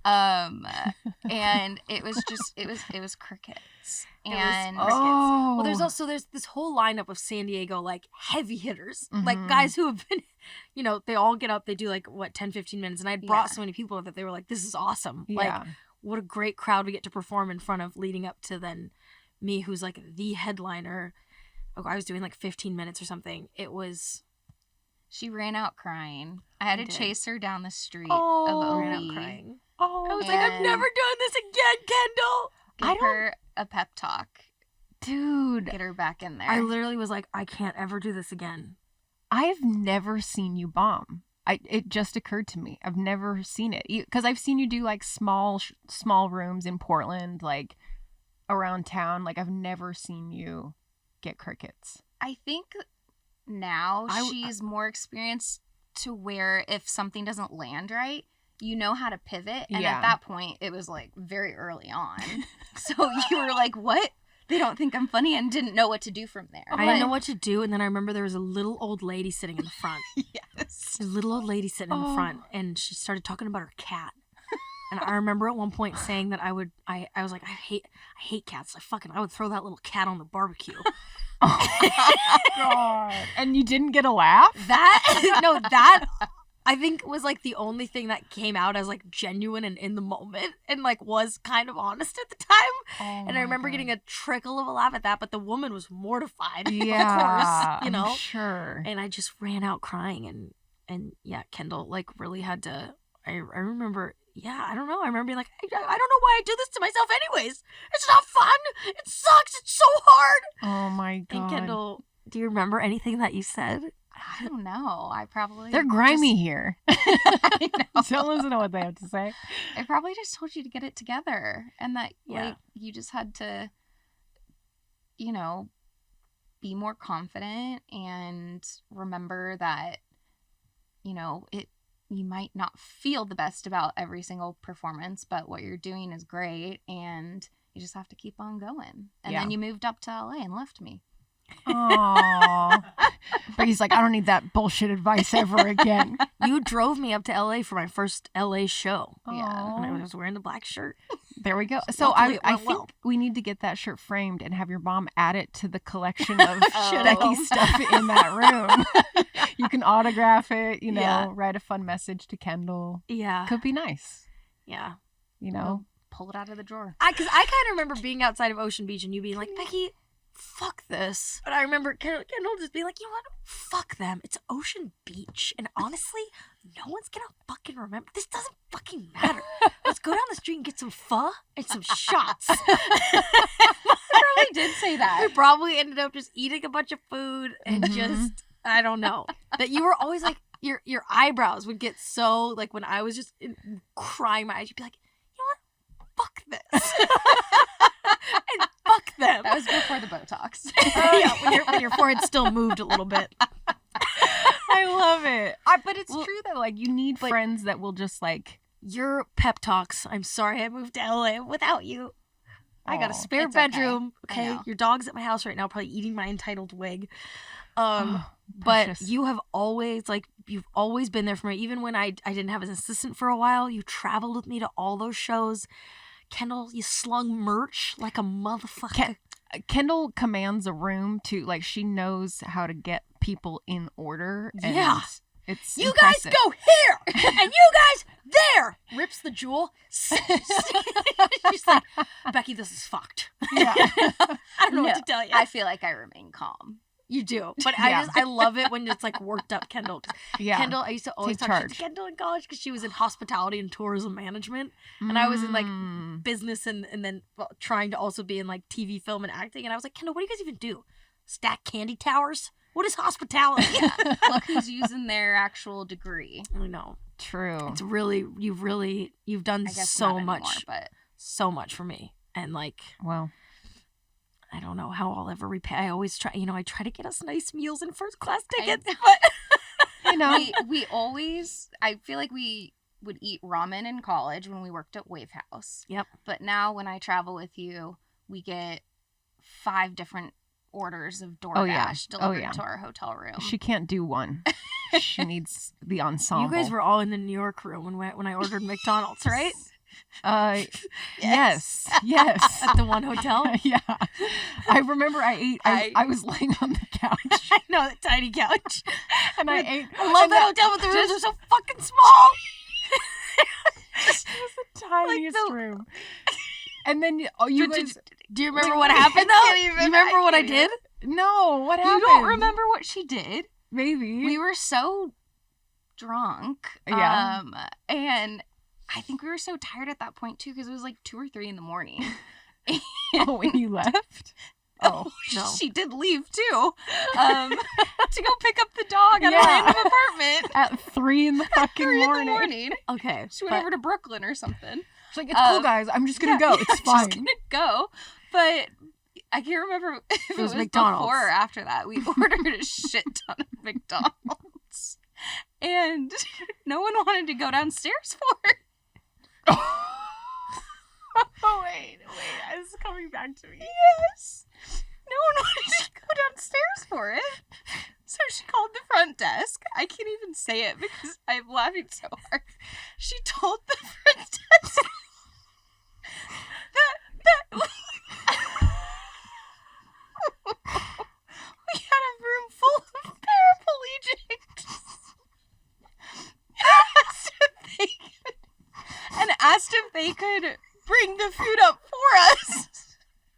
And it was just it was crickets. And Oh. Well, there's this whole lineup of San Diego, like, heavy hitters, like Mhm. guys who have been, you know, they all get up, they do like 10, 15 minutes, and I brought Yeah. so many people that they were like, this is awesome. Yeah. Like, what a great crowd we get to perform in front of, leading up to then me, who's like the headliner. I was doing like 15 minutes or something. It was she ran out crying. I had I to did. chase her down the street Oh. of OB. ran out crying. Oh. I was like, I'm And- never doing this again, Kendall. Give her a pep talk. Dude, Get her back in there. I literally was like, I can't ever do this again. I've never seen you bomb. It just occurred to me. I've never seen it because I've seen you do like small rooms in Portland, like around town. Like I've never seen you get crickets. I think now I- she's more experienced to where if something doesn't land right, you know how to pivot. And Yeah. at that point, it was like very early on. So you were like, what? They don't think I'm funny, and didn't know what to do from there. I didn't know what to do, and then I remember there was a little old lady sitting in the front. Yes. A little old lady sitting in the front, and she started talking about her cat. And I remember at one point saying that I was like, I hate cats. I would throw that little cat on the barbecue. God. And you didn't get a laugh? That I think was like the only thing that came out as like genuine and in the moment, and like was kind of honest at the time. And I remember getting a trickle of a laugh at that, but the woman was mortified, Yeah, of course, you know. I'm sure. And I just ran out crying, and yeah, Kendall like really had to. I remember, yeah, I don't know. I remember being like, I don't know why I do this to myself, anyways. It's not fun. It sucks. It's so hard. Oh my God. And Kendall, do you remember anything that you said? I don't know. I probably They're grimy just- here. I know. Don't listen to what they have to say. I probably just told you to get it together, and that Yeah. like you just had to, you know, be more confident and remember that, you know, you might not feel the best about every single performance, but what you're doing is great, and you just have to keep on going. And Yeah. then you moved up to LA and left me. Aww. But he's like, I don't need that bullshit advice ever again. You drove me up to LA for my first LA show. Yeah. And I Aw. was wearing the black shirt. There we go. So Luckily, it I went think well. we need to get that shirt framed and have your mom add it to the collection of Oh. Becky stuff in that room. You can autograph it, you know, Yeah. write a fun message to Kendall. Yeah. Could be nice, Yeah. you know. Pull it out of the drawer. Because I kind of remember being outside of Ocean Beach and you being like, Becky, fuck this. But I remember Kendall just being like, you know what? Fuck them. It's Ocean Beach. And honestly, no one's gonna fucking remember. This doesn't fucking matter. Let's go down the street and get some pho and some shots. I probably did say that. We probably ended up just eating a bunch of food and just, I don't know. That you were always like, your eyebrows would get so, like, when I was just crying my eyes, you'd be like, you know what? Fuck this. And fuck them. That was before the Botox. Yeah, when your forehead still moved a little bit. I love it. But it's true that, like, you need friends that will just, like... Your pep talks. I'm sorry I moved to LA without you. I got a spare it's okay. bedroom. Okay. Your dog's at my house right now, probably eating my entitled wig. But you've always been there for me. Even when I didn't have an assistant for a while, you traveled with me to all those shows. Kendall, you slung merch like a motherfucker. Kendall commands a room to, like, she knows how to get people in order. And yeah. It's you impressive. guys go here and you guys there. Rips the jewel. She's like, Becky, this is fucked. Yeah. I don't know what to tell you. I feel like I remain calm. You do, but I love it when it's like worked up Kendall. Yeah. Kendall, I used to always talk to Kendall in college because she was in hospitality and tourism management, and I was in like business and then trying to also be in like TV, film, and acting. And I was like, Kendall, what do you guys even do? Stack candy towers? What is hospitality? Look who's using their actual degree. I know. True. It's really you've done so much, anymore, but so much for me, and like, well. I don't know how I'll ever repay. I always try, I try to get us nice meals and first class tickets, but we always, I feel like we would eat ramen in college when we worked at Wave House. Yep. But now when I travel with you, we get 5 different orders of DoorDash delivered to our hotel room. She can't do one. She needs the ensemble. You guys were all in the New York room when I ordered McDonald's, right? Yes. At the one hotel. Yeah. I remember I was laying on the couch. I know, that tiny couch. And I ate. I love that hotel, but the rooms are so fucking small. It was the tiniest room. And then you guys. Do you remember what happened though? You remember what I did? No, what happened? You don't remember what she did? Maybe. We were so drunk. Yeah. And I think we were so tired at that point too, because it was like 2 or 3 in the morning. When you left? Oh no, she did leave too, to go pick up the dog at a random apartment at 3 in the fucking morning. Okay, she went over to Brooklyn or something. She's like, it's cool, guys. I'm just gonna go. It's fine. Just gonna go. But I can't remember if it was McDonald's before or after that. We ordered a shit ton of McDonald's, and no one wanted to go downstairs for it. Oh, wait. This is coming back to me. Yes. No one wanted to go downstairs for it. So she called the front desk. I can't even say it because I'm laughing so hard. She told the front desk that we had a room full of paraplegics. And asked if they could bring the food up for us.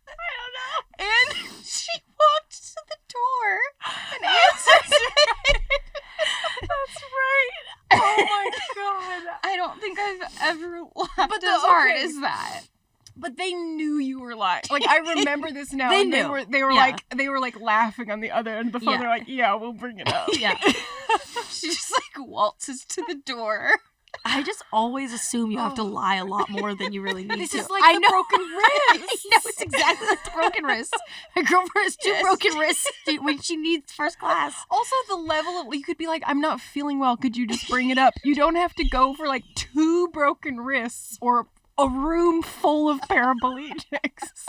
I don't know. And she walked to the door and answered it. That's right. Oh my god. I don't think I've ever laughed as hard as that. But they knew you were lying. Like, I remember this now. They and knew. They were like laughing on the other end of the phone. Yeah. They're like, yeah, we'll bring it up. Yeah. She just like waltzes to the door. I just always assume you have to lie a lot more than you really need This to. is like I the know. broken wrist. I know, it's exactly like the broken wrist. My girlfriend has 2 broken wrists when she needs first class. Also, the level of, you could be like, I'm not feeling well. Could you just bring it up? You don't have to go for like 2 broken wrists or a room full of paraplegics.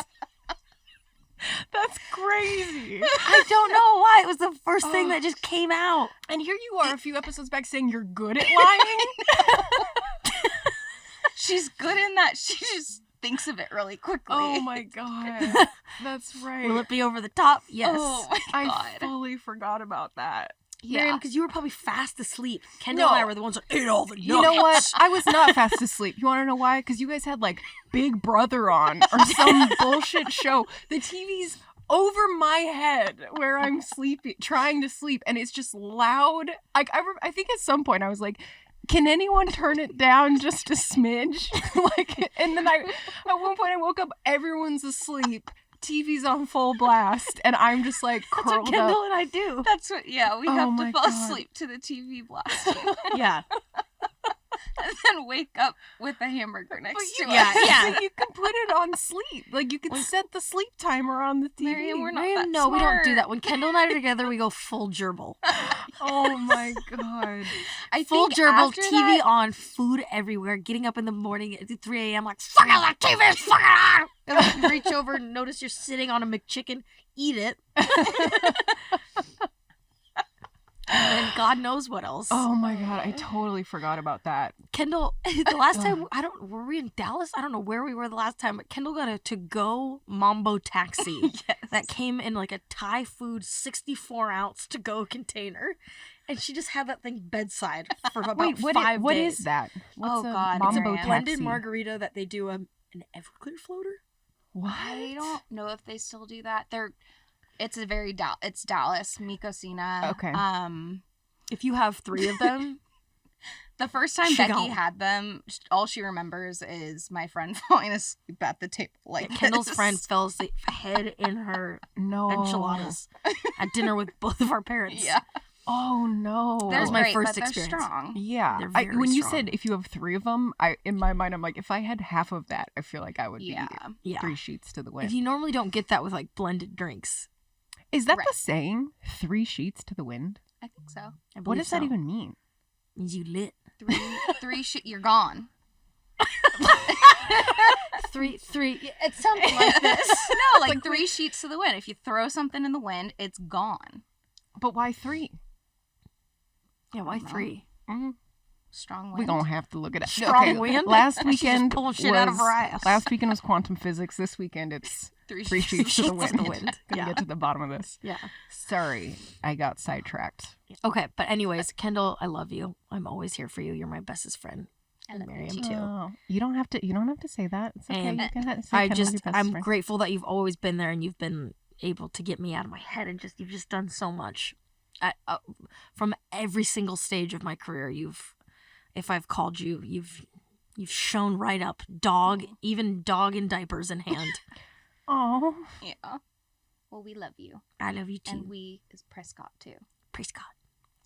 That's crazy. I don't know why. It was the first thing that just came out. And here you are a few episodes back saying you're good at lying. She's good in that she just thinks of it really quickly. Oh my god. That's right. Will it be over the top? Yes. Oh my god. I fully forgot about that. Miriam, because you were probably fast asleep. Kendall and I were the ones that ate all the nuggets. You know what? I was not fast asleep. You want to know why? Because you guys had like Big Brother on or some bullshit show. The TV's over my head where I'm sleeping, trying to sleep, and it's just loud. Like I think at some point I was like, can anyone turn it down just a smidge? Like, and then at one point I woke up, everyone's asleep, TV's on full blast, and I'm just like That's curled what Kendall up. and I do. That's what, yeah, we Oh have my to fall God. asleep to the TV blasting. Yeah. And then wake up with a hamburger next to yeah, us. yeah. You can put it on sleep. Like, you can set the sleep timer on the TV. Miriam, we're not that No, we don't do smart. that. When Kendall and I are together, we go full gerbil. Oh my God. I Full think gerbil, after TV that, on, food everywhere, getting up in the morning at 3 a.m. like, fuck it, that TV is fucking on! And then you reach over and notice you're sitting on a McChicken, eat it. And then God knows what else. Oh my God. I totally forgot about that. Kendall, the last time, were we in Dallas? I don't know where we were the last time, but Kendall got a to-go Mambo taxi that came in like a Thai food 64-ounce to-go container. And she just had that thing bedside for about Wait, 5 days. what is that? What's Oh, God, Mambo Miriam. taxi? Blended margarita that they do an Everclear floater? What? I don't know if they still do that. It's a very it's Dallas, Mikosina. Okay. If you have 3 of them, The first time She Becky gone. had them, all she remembers is my friend falling asleep at the table like Kendall's this. friend fell asleep head in her No. enchiladas at dinner with both of our parents. Yeah, Oh no. That they're was my great, first but they're experience. strong. Yeah. They're very When you strong. said if you have 3 of them, in my mind I'm like, if I had half of that, I feel like I would Yeah, be Yeah. 3 sheets to the wind. You normally don't get that with like blended drinks. Is that Right. the saying? 3 sheets to the wind? I think so. I What believe does that so. even mean? Means you lit. Three shit, you're gone. Three. It's something like this. No, like 3 sheets to the wind. If you throw something in the wind, it's gone. But why 3? Yeah, why 3? Strong wind. We're going to have to look it up. Strong wind? Last She's just weekend pulling shit out of her ass. Last weekend was quantum physics. This weekend it's 3 sheets to the wind. Gonna Yeah. get to the bottom of this. Yeah. Sorry, I got sidetracked. Okay, but anyways, Kendall, I love you. I'm always here for you. You're my bestest friend. I love you Miriam too. too. Oh, you don't have to say that. It's okay. And you can say Kendall's your best I'm friend. grateful that you've always been there and you've been able to get me out of my head and you've just done so much. From every single stage of my career, if I've called you, you've shown right up. Even dog in diapers in hand. Oh, Yeah. Well, we love you. I love you too. And we is Prescott too. Praise God.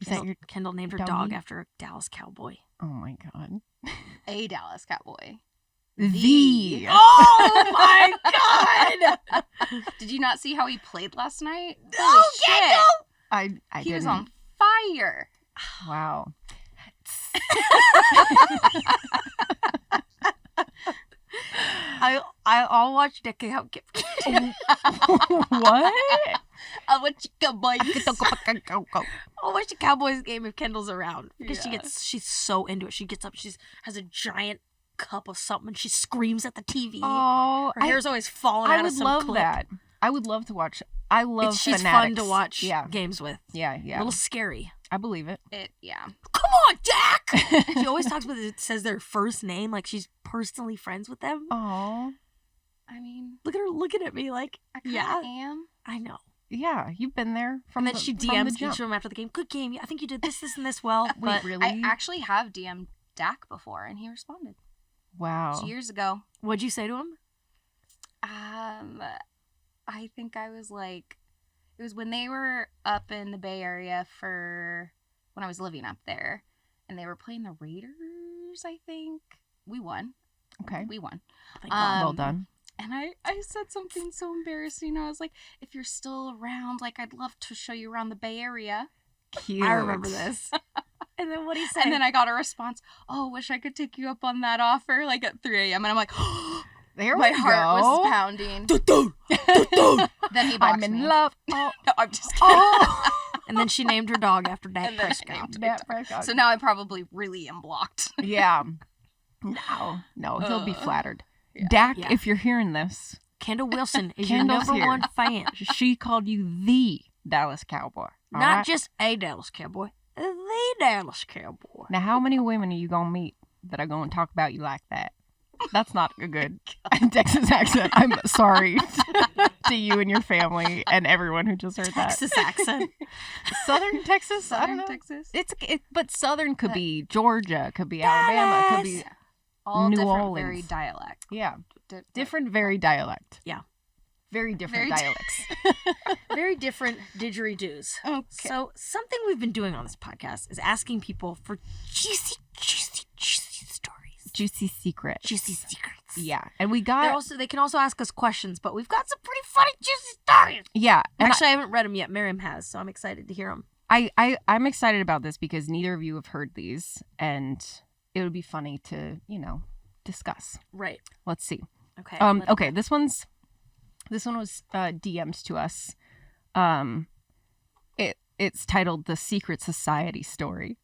is that your? Kendall named her doggy? dog after a Dallas Cowboy. Oh my God. A Dallas Cowboy. The. Oh my God! Did you not see how he played last night? No, Holy shit. Kendall! I He didn't. was on fire. Wow. I'll watch Becky how What? I want you Cowboys. I'll watch the Cowboys game if Kendall's around because Yeah. she's so into it. She gets up, has a giant cup of something, and she screams at the TV. Oh, Her hair's always falling I out of would some love clip. that. I would love to watch. I love. She's fanatics. fun to watch Yeah, games with. yeah, A yeah. little scary. I believe it. Yeah. Come on, Jack! She always talks about it, says their first name like she's personally friends with them. Oh, I mean, Look at her looking at me like, I kind yeah, of am. I know. yeah. You've been there from. And then the, she from the DMs each jump. of them after the game. Good game. I think you did this, and this well. Wait, But really? I actually have DM'd Dak before, and he responded. Wow. Years ago. what'd you say to him? I think I was like, it was when they were up in the Bay Area for when I was living up there, and they were playing the Raiders. I think we won. Okay. We won. Thank God. Well done. And I said something so embarrassing. I was like, if you're still around, like, I'd love to show you around the Bay Area. Cute. I remember this. And then what do you say? And then I got a response, oh, wish I could take you up on that offer, like at 3 a.m. And I'm like, There my we heart go. was pounding. Then he I'm boxed in me. love. Oh. No, I'm just kidding. Oh. And then she named her dog after Dak And then I Prescott. named Dak Prescott. So now I probably really am blocked. Yeah. No, he'll be flattered. yeah. Dak, Yeah. if you're hearing this, Kendall Wilson is Kendall's your number here. one fan. she called you the Dallas Cowboy. all Not right? just a Dallas Cowboy, the Dallas Cowboy. Now, how many women are you gonna meet that are gonna talk about you like that? That's not a good Texas accent. I'm sorry to you and your family and everyone who just heard Texas accent. Southern Texas? I don't know. Texas. But Southern could be Georgia, could be Alabama, could be All New different, Orleans. very dialect. Yeah. Different, very dialect. Yeah. Very different dialects. Very different didgeridoos. Okay. So something we've been doing on this podcast is asking people for juicy stories. Juicy secrets. Juicy secrets. Yeah. And we got... They can also ask us questions, but we've got some pretty funny juicy stories. Yeah. And Actually, I haven't read them yet. Miriam has, so I'm excited to hear them. I'm excited about this because neither of you have heard these, and it would be funny to, discuss. Right. Let's see. Okay. Okay. This one was DM'd to us. It's titled "The Secret Society Story."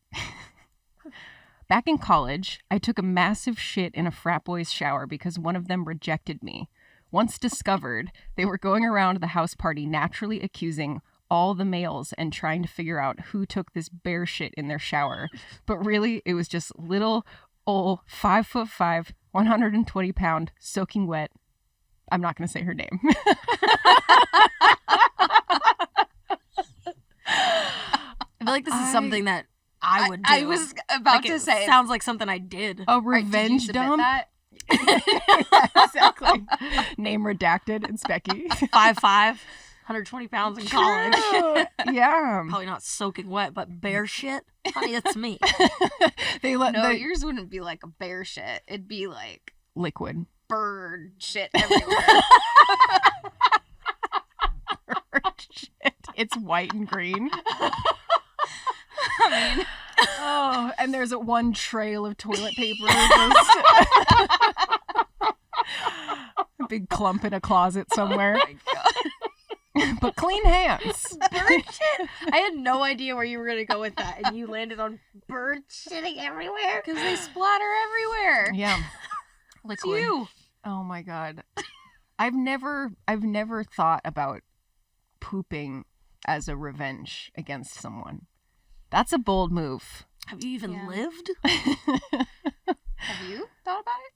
Back in college, I took a massive shit in a frat boy's shower because one of them rejected me. Once discovered, they were going around the house party naturally accusing all the males and trying to figure out who took this bear shit in their shower. But really, it was just little old 5'5", 120-pound, soaking wet. I'm not going to say her name. I feel like this is something that I would do. I was about to say. Sounds like something I did. A revenge dump? That? Exactly. Name redacted. It's Becky. 5'5", 120 pounds in college. Yeah. Probably not soaking wet, but bear shit? Honey, that's me. Yours wouldn't be like a bear shit. It'd be like liquid. Bird shit everywhere. Bird shit. It's white and green. I mean... Oh, and there's one trail of toilet paper. A big clump in a closet somewhere. Oh my God. But clean hands. Bird shit? I had no idea where you were going to go with that, and you landed on bird shitting everywhere? Because they splatter everywhere. Yeah. It's you. Oh my God. I've never thought about pooping as a revenge against someone. That's a bold move. Have you even lived? Have you thought about it?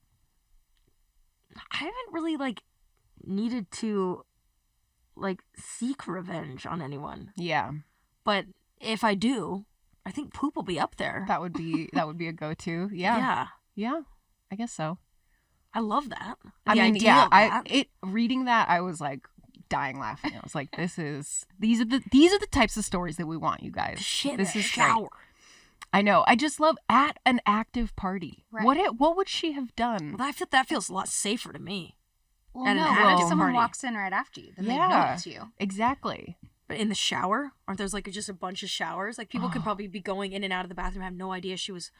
I haven't really needed to seek revenge on anyone. Yeah. But if I do, I think poop will be up there. That would be a go-to. Yeah. Yeah. Yeah. I guess so. I love that. Reading that, I was dying laughing. I was like, these are the types of stories that we want, you guys. Shit, this is shower. Great. I know. I just love at an active party. Right. What would she have done? Well, that feels a lot safer to me. Well, At an no. active What if someone party. walks in right after you? Then Yeah. they know it's you. Exactly. But in the shower, aren't there just a bunch of showers? People could probably be going in and out of the bathroom, have no idea she was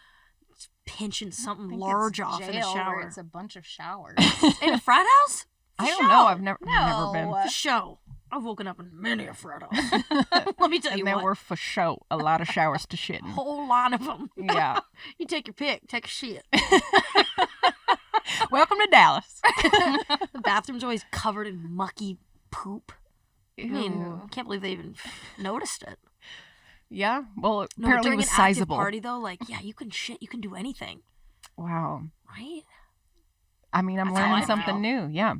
pinching something large off in the shower. It's a bunch of showers. In a frat house? I don't know. I've never been. For show. I've woken up in many a frat house. Let me tell you And there what. were for show a lot of showers to shit in. Whole line of them. Yeah. You take your pick. Take a shit. Welcome to Dallas. The bathroom's always covered in mucky poop. I mean, Ew. I can't believe they even noticed it. Yeah. Well, No, apparently it during was an active sizable. party though, yeah, you can shit, you can do anything, Wow. right? I mean, I'm That's how learning I something new. Yeah.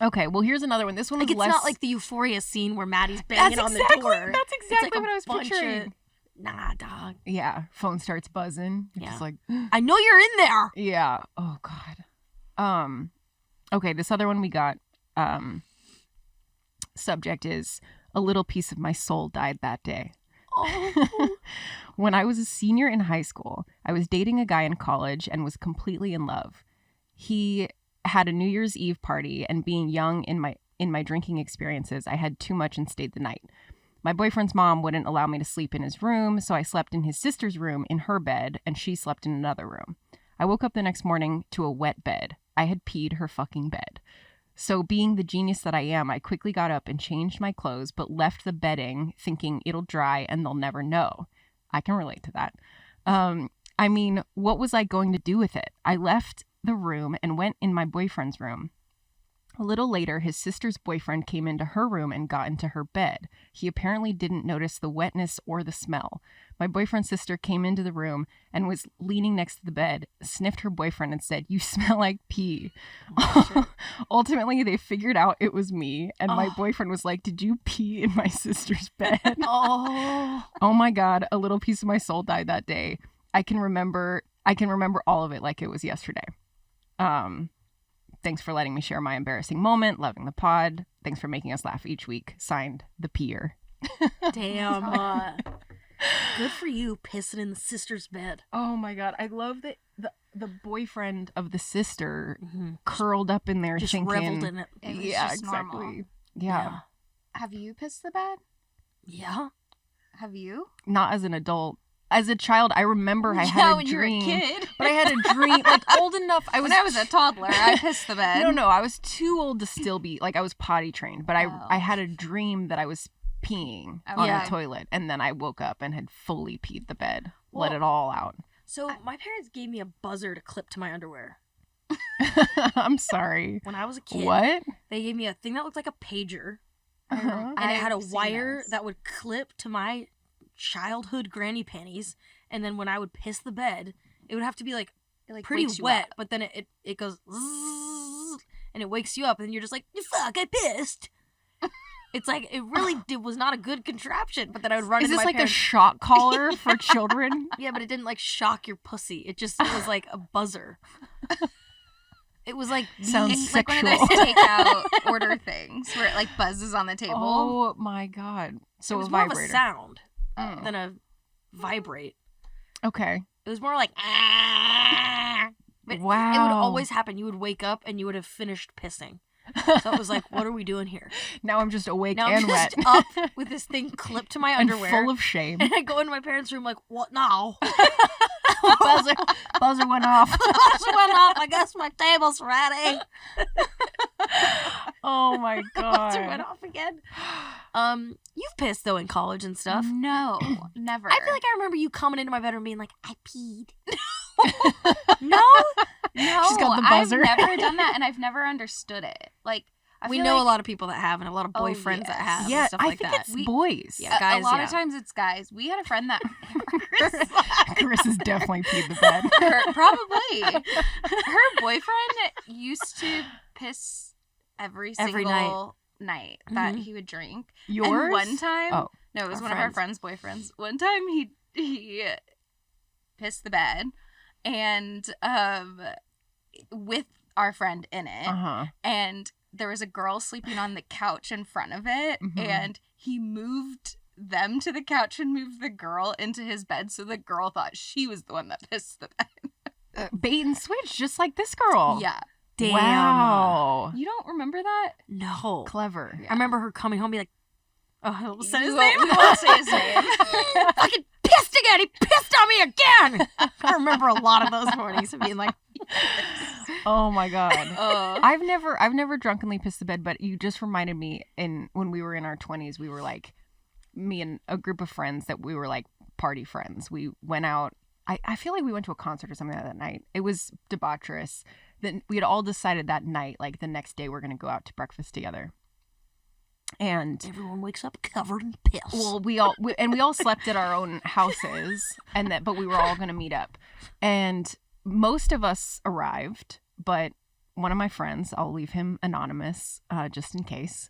Okay. Well, here's another one. This one was It's less. not like the Euphoria scene where Maddie's banging on the door. That's It's exactly a what I was bunch picturing. of, nah, dog. Yeah. Phone starts buzzing. You're just Yeah. like, I know you're in there. yeah. Oh God. Okay. This other one we got. Subject is a little piece of my soul died that day. Oh. When I was a senior in high school, I was dating a guy in college and was completely in love. He had a New Year's Eve party, and being young in my drinking experiences, I had too much and stayed the night. My boyfriend's mom wouldn't allow me to sleep in his room, so I slept in his sister's room in her bed, and she slept in another room. I woke up the next morning to a wet bed. I had peed her fucking bed. So being the genius that I am, I quickly got up and changed my clothes, but left the bedding thinking it'll dry and they'll never know. I can relate to that. I mean, what was I going to do with it? I left the room and went in my boyfriend's room. A little later, his sister's boyfriend came into her room and got into her bed. He apparently didn't notice the wetness or the smell. My boyfriend's sister came into the room and was leaning next to the bed, sniffed her boyfriend and said, "You smell like pee." Oh, Ultimately, they figured out it was me, and my boyfriend was like, "Did you pee in my sister's bed?" Oh. Oh my God, a little piece of my soul died that day. I can remember all of it like it was yesterday. Thanks for letting me share my embarrassing moment. Loving the pod. Thanks for making us laugh each week. Signed, the peer. Damn. Good for you, pissing in the sister's bed. Oh my God, I love that the boyfriend of the sister curled up in there Just thinking, reveled in it. It was yeah, just exactly. normal. Yeah. Have you pissed the bed? Yeah. Have you? Not as an adult. As a child, I remember I had a when dream. you were a kid. But I had a dream, like old enough. When I was a toddler, I pissed the bed. No, I was too old to still be, like, I was potty trained, but Oh. I had a dream that I was peeing on Yeah. the toilet, and then I woke up and had fully peed the bed, let Well- it all out. So my parents gave me a buzzer to clip to my underwear. I'm sorry. When I was a kid, What? they gave me a thing that looked like a pager, Uh-huh. and it had a I've seen wire those. that would clip to my childhood granny panties. And then when I would piss the bed, it would have to be like It, pretty wakes you wet, up. but then it goes zzz, and it wakes you up, and you're just like, fuck, I pissed. It's like it really was not a good contraption, but then I would run Is into this my like parents. a shock collar for children? Yeah, but it didn't like shock your pussy. It was like a buzzer. It was like Sounds It's like one of sexual. those takeout order things where it like buzzes on the table. Oh my God. So it was a more vibrator. of a sound Oh. than a vibrate. Okay. It was more like But Wow. It would always happen. You would wake up and you would have finished pissing. So it was like, what are we doing here? Now I'm just awake Now and I'm just wet. up with this thing clipped to my and underwear. full of shame. And I go into my parents' room like, what now? Buzzer went off. She went off. I guess my table's ready. Oh my Buzzer went God. off again. You've pissed though in college and stuff. No, never. I feel like I remember you coming into my bedroom being like, I peed. No? no, She's got the buzzer. I've never done that, and I've never understood it. Like We feel know like a lot of people that have, and a lot of Oh, boyfriends that yes. have, Yeah, and stuff I like think that. it's boys. Yeah. guys, a lot yeah. of times it's guys. We had a friend that Chris has definitely peed the bed. probably her boyfriend used to piss every Every single night that Mhm. he would drink. Yours? And one time, Oh. no, it was Our one of our friends' boyfriends. One time he pissed the bed, and with our friend in it, Uh-huh. and there was a girl sleeping on the couch in front of it, Mhm. and he moved them to the couch and moved the girl into his bed, so the girl thought she was the one that pissed the bed. Bait and switch, just like this girl. Yeah. Damn. Wow. You don't remember that? No. Clever. Yeah. I remember her coming home and be like, oh, I almost said his We name. won't- we won't say his name. Fucking pissed again. He pissed on me again. I remember a lot of those mornings of being like, Oh my God. I've never drunkenly pissed the bed, but you just reminded me when we were in our 20s, we were like, me and a group of friends that we were like party friends. We went out. I feel like we went to a concert or something like that night. It was debaucherous. Then we had all decided that night, like the next day, we're going to go out to breakfast together. And everyone wakes up covered in piss. well, we all slept at our own houses, but we were all going to meet up. And most of us arrived, but one of my friends, I'll leave him anonymous, just in case.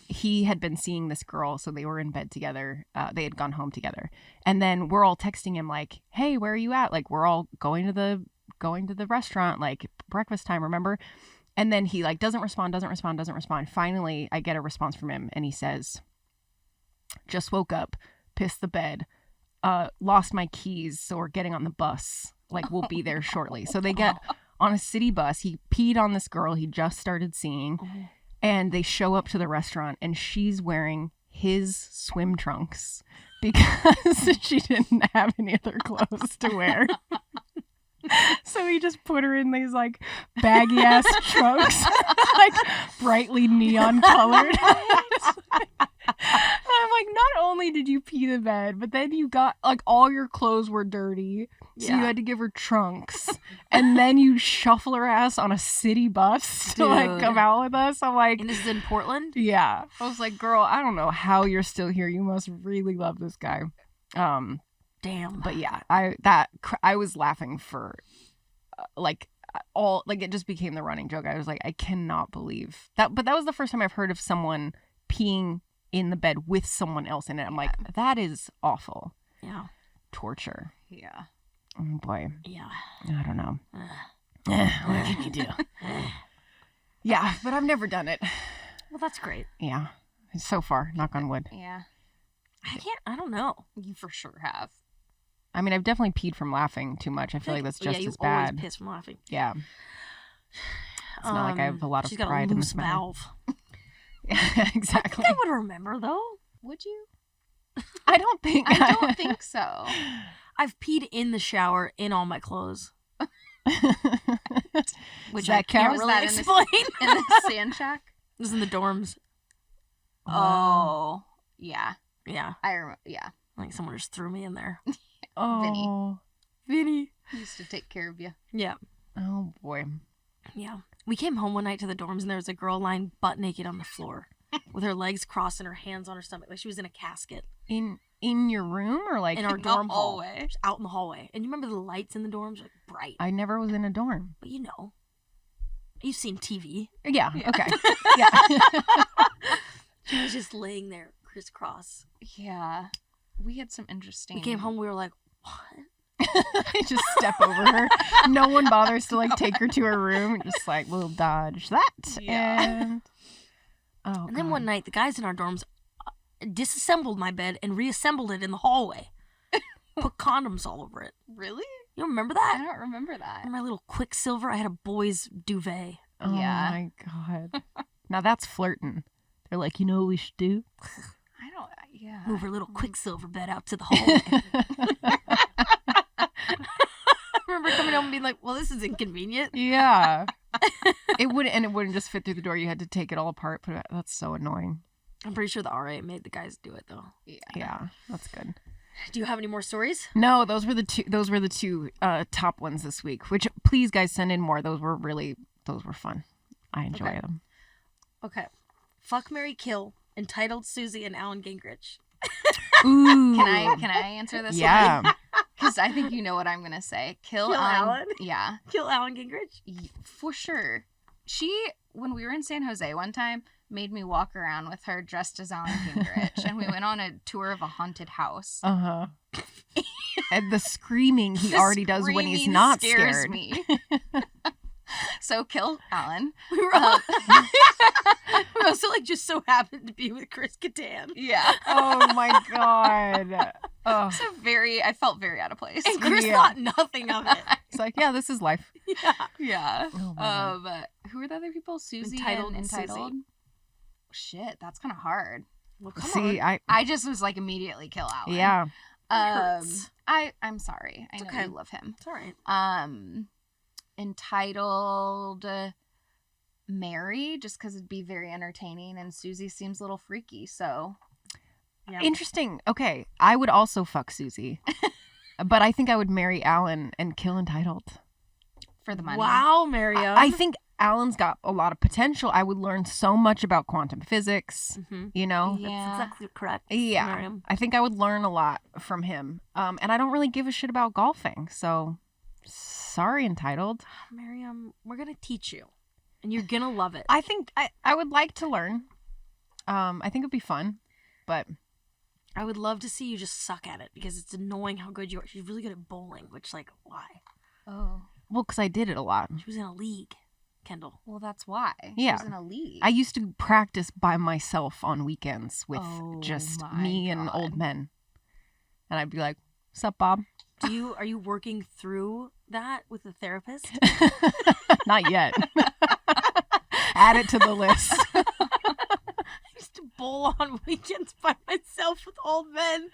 He had been seeing this girl, so they were in bed together. They had gone home together, and then we're all texting him like, "Hey, where are you at? Like, we're all going to the restaurant, like breakfast time, remember?" And then he like doesn't respond. Finally, I get a response from him, and he says, "Just woke up, pissed the bed, lost my keys, so we're getting on the bus. Like, we'll be there shortly." So they get on a city bus. He peed on this girl he just started seeing. And they show up to the restaurant, and she's wearing his swim trunks because she didn't have any other clothes to wear. So he just put her in these like baggy ass trunks, like brightly neon colored. And I'm like, not only did you pee the bed, but then you got, like, all your clothes were dirty. So you had to give her trunks. And then you shuffle her ass on a city bus to, like, come out with us. I'm like... And this is in Portland? Yeah. I was like, girl, I don't know how you're still here. You must really love this guy. Damn. But yeah, I was laughing for, it just became the running joke. I was like, I cannot believe that. But that was the first time I've heard of someone peeing in the bed with someone else in it. I'm like, that is awful. Yeah. Yeah. Torture. Oh boy. Yeah. I don't know. What can you do? Yeah, but I've never done it. Well, that's great. Yeah. So far, knock on wood. Yeah. I don't know. You for sure have. I mean, I've definitely peed from laughing too much. I feel like that's just as you bad. always piss from laughing. Yeah. It's not like I have a lot of she's got pride a in loose this matter. valve. Yeah, exactly. I think I would remember, though. Would you? I don't think so. I've peed in the shower in all my clothes. Which that I can't count? really explain. In the sand shack? This is in the dorms. Oh. Yeah. Yeah. I remember. Yeah. Like someone just threw me in there. Oh. Vinny. He used to take care of you. Yeah. Oh, boy. Yeah. We came home one night to the dorms and there was a girl lying butt naked on the floor with her legs crossed and her hands on her stomach. Like she was in a casket. In your room or like in our dorm hallway? Just out in the hallway. And you remember the lights in the dorms? Like bright. I never was in a dorm. But you know. You've seen TV. Yeah. Okay. Yeah. She was just laying there crisscross. Yeah. We had some interesting... We came home, we were like, what? I just step over her. No one bothers to like take her to her room. Just like, we'll dodge that. Yeah. And then one night, the guys in our dorms disassembled my bed and reassembled it in the hallway. Put condoms all over it. Really? You remember I that? don't remember that. And my little Quicksilver, I had a boy's duvet. Oh my God. Now that's flirting. They're like, you know what we should do? Yeah. Move her little Quicksilver bed out to the hallway. I remember coming home and being like, well, this is inconvenient. Yeah. It wouldn't just fit through the door. You had to take it all apart. Put it, that's so annoying. I'm pretty sure the RA made the guys do it though. Yeah, that's good. Do you have any more stories? No, those were the two top ones this week. Which please guys send in more. Those were fun. I enjoy them. Okay. Fuck, marry, kill. Entitled Susie and Alan Gingrich. Ooh. Can I answer this? Yeah. Because I think you know what I'm gonna say. Kill Alan? Yeah. Kill Alan Gingrich? For sure. She, when we were in San Jose one time, made me walk around with her dressed as Alan Gingrich, and we went on a tour of a haunted house. Uh-huh. And the screaming he already does when he's not scares scared. Me. So kill Alan. We were we also like just so happened to be with Chris Kattan. Yeah. Oh my God. Oh. So I felt very out of place. And Chris thought nothing of it. It's like, yeah, this is life. Yeah. Yeah. Oh my God. Who are the other people? Susie Entitled and Susie. Entitled? Shit, that's kind of hard. Well, come See, on. I just was like immediately kill Alan. Yeah. hurts. I'm sorry. I know okay. you love him. It's all right. Entitled Mary, just because it'd be very entertaining, and Susie seems a little freaky, so Yeah. Interesting. Okay. I would also fuck Susie. But I think I would marry Alan and kill Entitled. for the money. Wow, Miriam. I think Alan's got a lot of potential. I would learn so much about quantum physics, you know? Yeah. That's exactly correct. Yeah. Miriam. I think I would learn a lot from him. And I don't really give a shit about golfing. So sorry, Entitled. Miriam, we're going to teach you. And you're going to love it. I think I would like to learn. I think it'd be fun. But I would love to see you just suck at it because it's annoying how good you are. She's really good at bowling, which, like, why? Oh. well, because I did it a lot. She was in a league, Kendall. Well, that's why. Yeah. She was in a league. I used to practice by myself on weekends with Oh just my me and God. old men. And I'd be like, "Sup, Bob?" Are you working through that with a therapist? Not yet. Add it to the list. I used to bowl on weekends by myself with old men.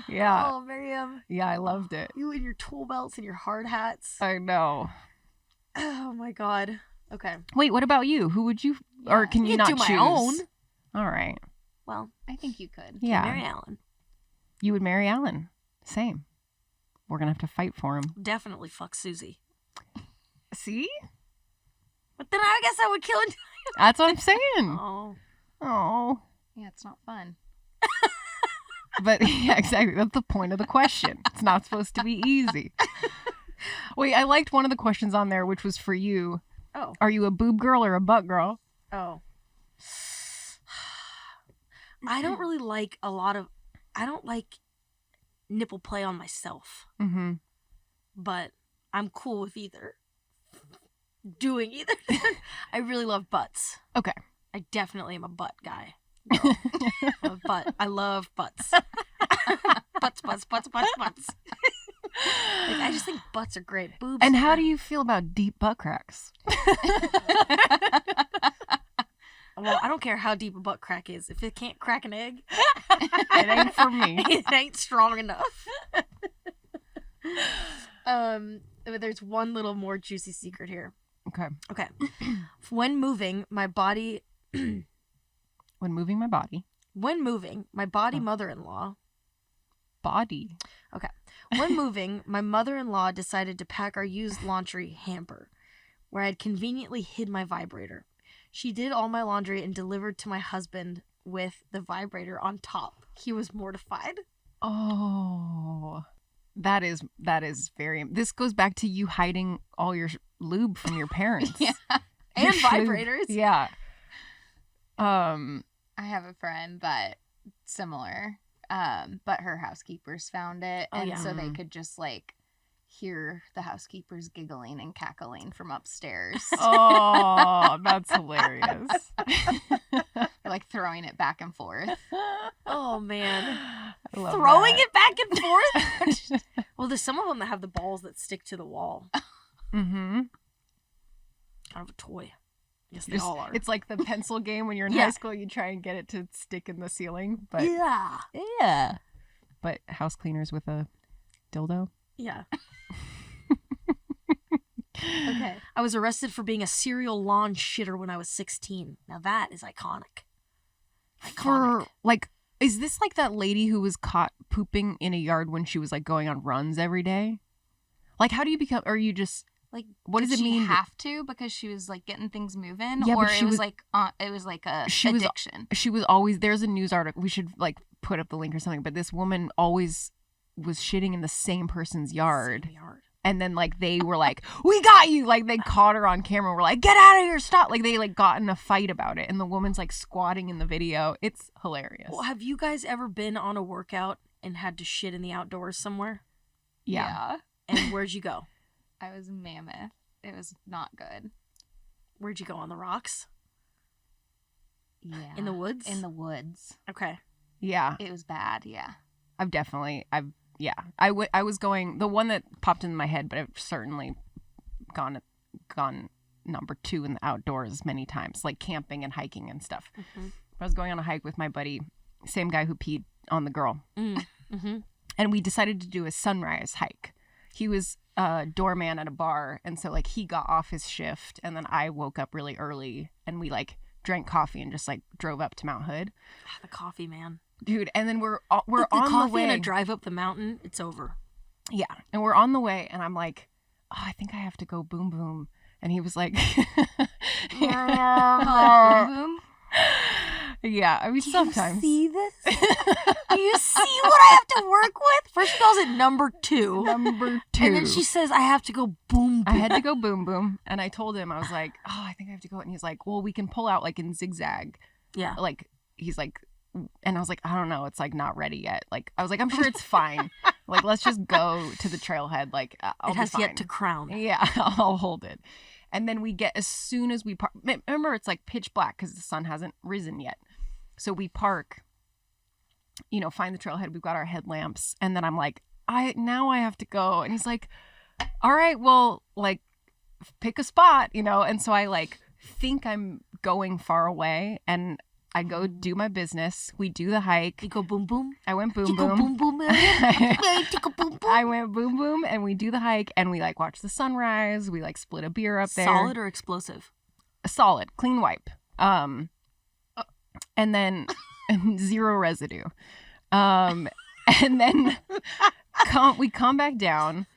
Yeah. Oh, Miriam. Yeah, I loved it. You and your tool belts and your hard hats. I know. Oh my God. Okay. Wait, what about you? Who would you, or can you I not do my choose? own. All right. Well, I think you could. Yeah. Mary Ellen. You would marry Alan. Same. We're going to have to fight for him. Definitely fuck Susie. See? But then I guess I would kill him. That's what I'm saying. Oh. Oh. Yeah, it's not fun. But yeah, exactly. That's the point of the question. It's not supposed to be easy. Wait, I liked one of the questions on there, which was for you. Oh. Are you a boob girl or a butt girl? Oh. I don't really like I don't like nipple play on myself. Mm-hmm. But I'm cool with either. Doing either. I really love butts. Okay. I definitely am a butt guy. I love butts. Butts. Like, I just think butts are great. Boobs. And how do you feel about deep butt cracks? Well, I don't care how deep a butt crack is. If it can't crack an egg, It ain't for me. it ain't strong enough. There's one little more juicy secret here. Okay. When moving, my body When moving my body. mother-in-law. Body. Okay. When moving, my mother-in-law decided to pack our used laundry hamper, where I had conveniently hid my vibrator. She did all my laundry and delivered to my husband with the vibrator on top. He was mortified. Oh. That is very... This goes back to you hiding all your lube from your parents. Yeah. And Your vibrators. Yeah. I have a friend that similar, but her housekeepers found it, Oh, and yeah. so they could just like hear the housekeepers giggling and cackling from upstairs, Oh, that's hilarious. like throwing it back and forth. Oh, man. I love Throwing that. it back and forth? Well, there's some of them that have the balls that stick to the wall. Mm-hmm. Kind of a toy. Yes, they all are. It's like the pencil game when you're in Yeah. high school, you try and get it to stick in the ceiling. But Yeah. But house cleaners with a dildo. Yeah. Okay. I was arrested for being a serial lawn shitter when I was 16. Now that is iconic. For like, is this like that lady who was caught pooping in a yard when she was like going on runs every day? Like, how do you become? Or are you just Like, what does did it she mean? have to because she was like getting things moving, Yeah, or but she it was was- like it was like a she was- addiction. She was always, there's a news article. We should like put up the link or something. But this woman always was shitting in the same person's yard. Same yard. And then like they were like, we got you. Like they caught her on camera. We're like, get out of here. Stop. Like they like got in a fight about it. And the woman's like squatting in the video. It's hilarious. Well, have you guys ever been on a workout and had to shit in the outdoors somewhere? Yeah. And where'd you go? I was Mammoth. It was not good. Where'd you go? On the rocks? Yeah. In the woods? In the woods. Okay. Yeah. It was bad. Yeah. I was going, the one that popped into my head, but I've certainly gone number 2 in the outdoors many times, like camping and hiking and stuff. Mm-hmm. I was going on a hike with my buddy, same guy who peed on the girl. Mm-hmm. And we decided to do a sunrise hike. He was a doorman at a bar, and so like he got off his shift, and then I woke up really early, and we like drank coffee and just like drove up to Mount Hood. The coffee, man. Dude, and then we're With on the coffee way. and a drive up the mountain, it's over. Yeah, and we're on the way, and I'm like, oh, I think I have to go boom boom. And he was like, Boom, boom. yeah, I mean, sometimes. You see this? Do you see what I have to work with? First she calls it number 2. Number 2. And then she says, I have to go boom boom. I had to go boom boom. And I told him, I was like, oh, I think I have to go. And he's like, well, we can pull out like in zigzag. Yeah. Like, he's like, and I was like, I don't know. It's like not ready yet. Like, I was like, I'm sure it's fine. Like, let's just go to the trailhead. Like, I'll It has be fine. yet to crown. Yeah, I'll hold it. And then we get, as soon as we park, remember it's like pitch black because the sun hasn't risen yet. So we park, you know, find the trailhead. We've got our headlamps. And then I'm like, now I have to go. And he's like, all right, well, like pick a spot, you know? And so I like think I'm going far away and I go do my business. We do the hike. You go boom boom. I went boom You go boom. boom boom. You go boom boom. I went boom boom and we do the hike and we like watch the sunrise. We like split a beer up there. Solid or explosive? A solid, clean wipe. And then and 0 residue. And then we come back down,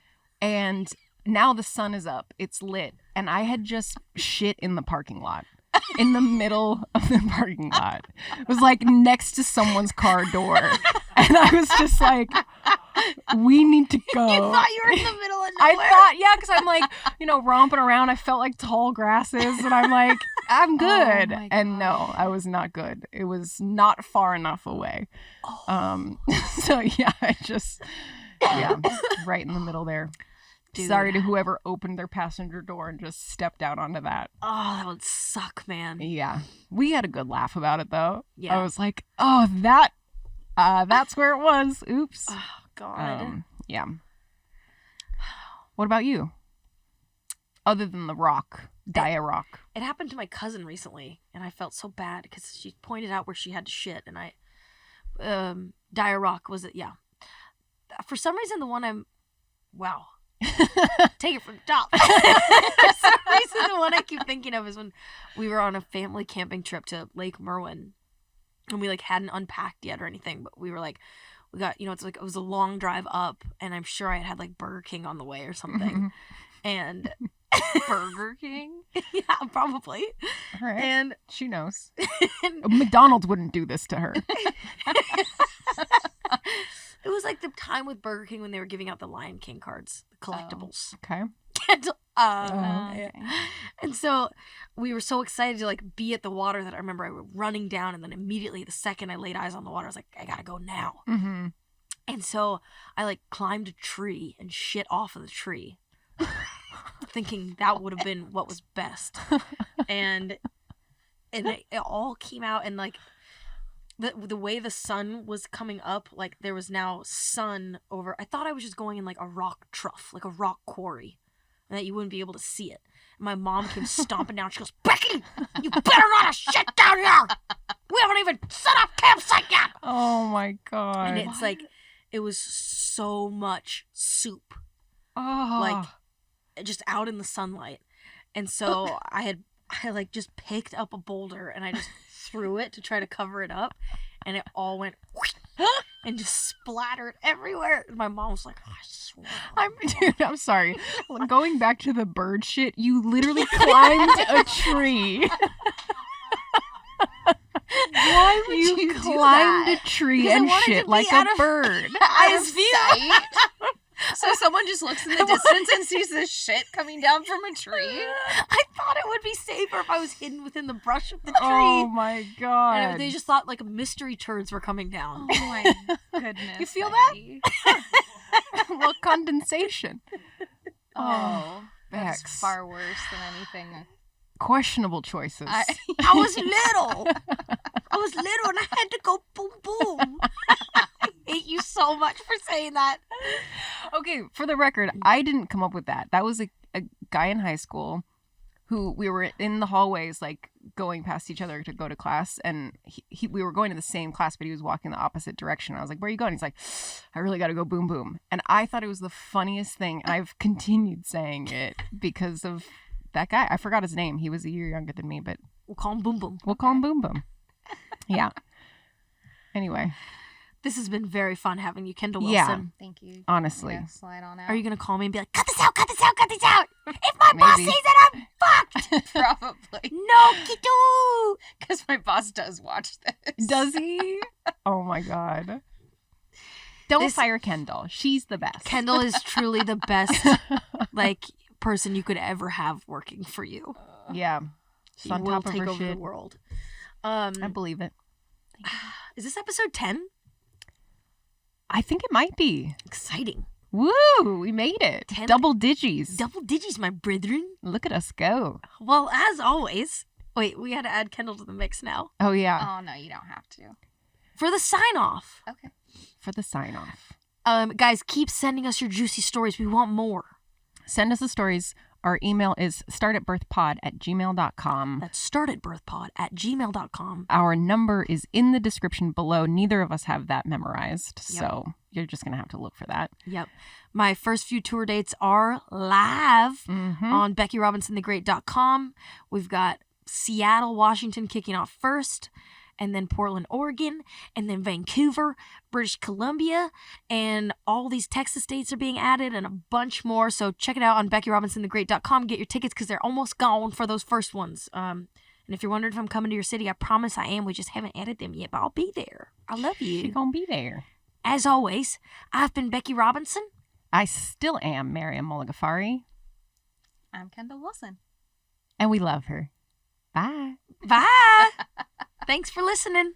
and now the sun is up. It's lit. And I had just shit in the parking lot. In the middle of the parking lot. It was like next to someone's car door. And I was just like, we need to go. You thought you were in the middle of I nowhere? thought, yeah, because I'm like, romping around. I felt like tall grasses. And I'm like, I'm good. my And no, God. I was not good. It was not far enough away. Oh. So yeah, right in the middle there. Dude. Sorry to whoever opened their passenger door and just stepped out onto that. Oh, that would suck, man. Yeah. We had a good laugh about it, though. Yeah. I was like, oh, that's where it was. Oops. Oh, God. Yeah. What about you? Other than the rock, rock. It happened to my cousin recently, and I felt so bad because she pointed out where she had to shit, and rock was it? Yeah. For some reason, the one wow. Take it from the top. For some reason, the one I keep thinking of is when we were on a family camping trip to Lake Merwin, and we hadn't unpacked yet or anything, but we were we got it's it was a long drive up, and I'm sure I had Burger King on the way or something, and Burger King? yeah, probably. All right. And she knows. McDonald's wouldn't do this to her. it was the time with Burger King when they were giving out the Lion King cards, the collectibles. Okay. Kendall, okay. And so we were so excited to be at the water that I remember I was running down, and then immediately the second I laid eyes on the water, I was like, I gotta go now. Mm-hmm. And so I climbed a tree and shit off of the tree, thinking that would have been what was best. And it all came out, and the way the sun was coming up, there was now sun over. I thought I was just going in a rock trough, a rock quarry, and that you wouldn't be able to see it. And my mom came stomping down. She goes, Becky, you better not have shit down here. We haven't even set up campsite yet. Oh my God. And it's it was so much soup, oh. Just out in the sunlight. And so I just picked up a boulder and I just threw it to try to cover it up, and it all went and just splattered everywhere. My mom was like, oh, I swear. I'm sorry. Going back to the bird shit, you literally climbed a tree. Why would you do climbed that? a tree Because I and wanted shit to be like out a of- bird. Out of sight? So someone just looks in the distance and sees this shit coming down from a tree? I thought it would be safer if I was hidden within the brush of the tree. Oh my God. And they just thought mystery turds were coming down. Oh my goodness. You feel Becky. Well, condensation. Oh, that's Bex. far worse than anything. Questionable choices. I was little. I was little and I had to go boom boom. I hate you so much for saying that. Okay, for the record, I didn't come up with that. That was a guy in high school who we were in the hallways, going past each other to go to class, and we were going to the same class, but he was walking the opposite direction. I was like, where are you going? He's like, I really got to go boom boom. And I thought it was the funniest thing, and I've continued saying it because of that guy. I forgot his name. He was a year younger than me, but We'll call him Boom Boom. we'll call him Boom Boom. Yeah. Anyway, This has been very fun having you, Kendall Wilson. Yeah. Thank you. honestly. Yeah, slide on out. Are you going to call me and be like, cut this out, cut this out, cut this out? If my boss Maybe. sees it, I'm fucked. Probably. No, Kitu. Because my boss does watch this. Does he? Oh my God. Don't This- fire Kendall. She's the best. Kendall is truly the best, person you could ever have working for you. Yeah. She's She on will top of take her over shit. the world. I believe it. Is this episode 10? I think it might be. Exciting. Woo! We made it. 10 Double digits. Double digits, my brethren. Look at us go. Well, as always. Wait, we had to add Kendall to the mix now. Oh, yeah. Oh, no, you don't have to. For the sign off. Okay. For the sign off. Guys, keep sending us your juicy stories. We want more. Send us the stories. Our email is startatbirthpod@gmail.com. That's startatbirthpod@gmail.com. Our number is in the description below. Neither of us have that memorized, Yep. so you're just going to have to look for that. Yep. My first few tour dates are live Mm-hmm. on BeckyRobinsonTheGreat.com. We've got Seattle, Washington kicking off first. and then Portland, Oregon, and then Vancouver, British Columbia, and all these Texas states are being added and a bunch more. So check it out on BeckyRobinsonTheGreat.com. Get your tickets because they're almost gone for those first ones. And if you're wondering if I'm coming to your city, I promise I am. We just haven't added them yet, but I'll be there. I love you. You're going to be there. As always, I've been Becky Robinson. I still am Mariam Mulligafari. I'm Kendall Wilson. And we love her. Bye. Bye. Thanks for listening.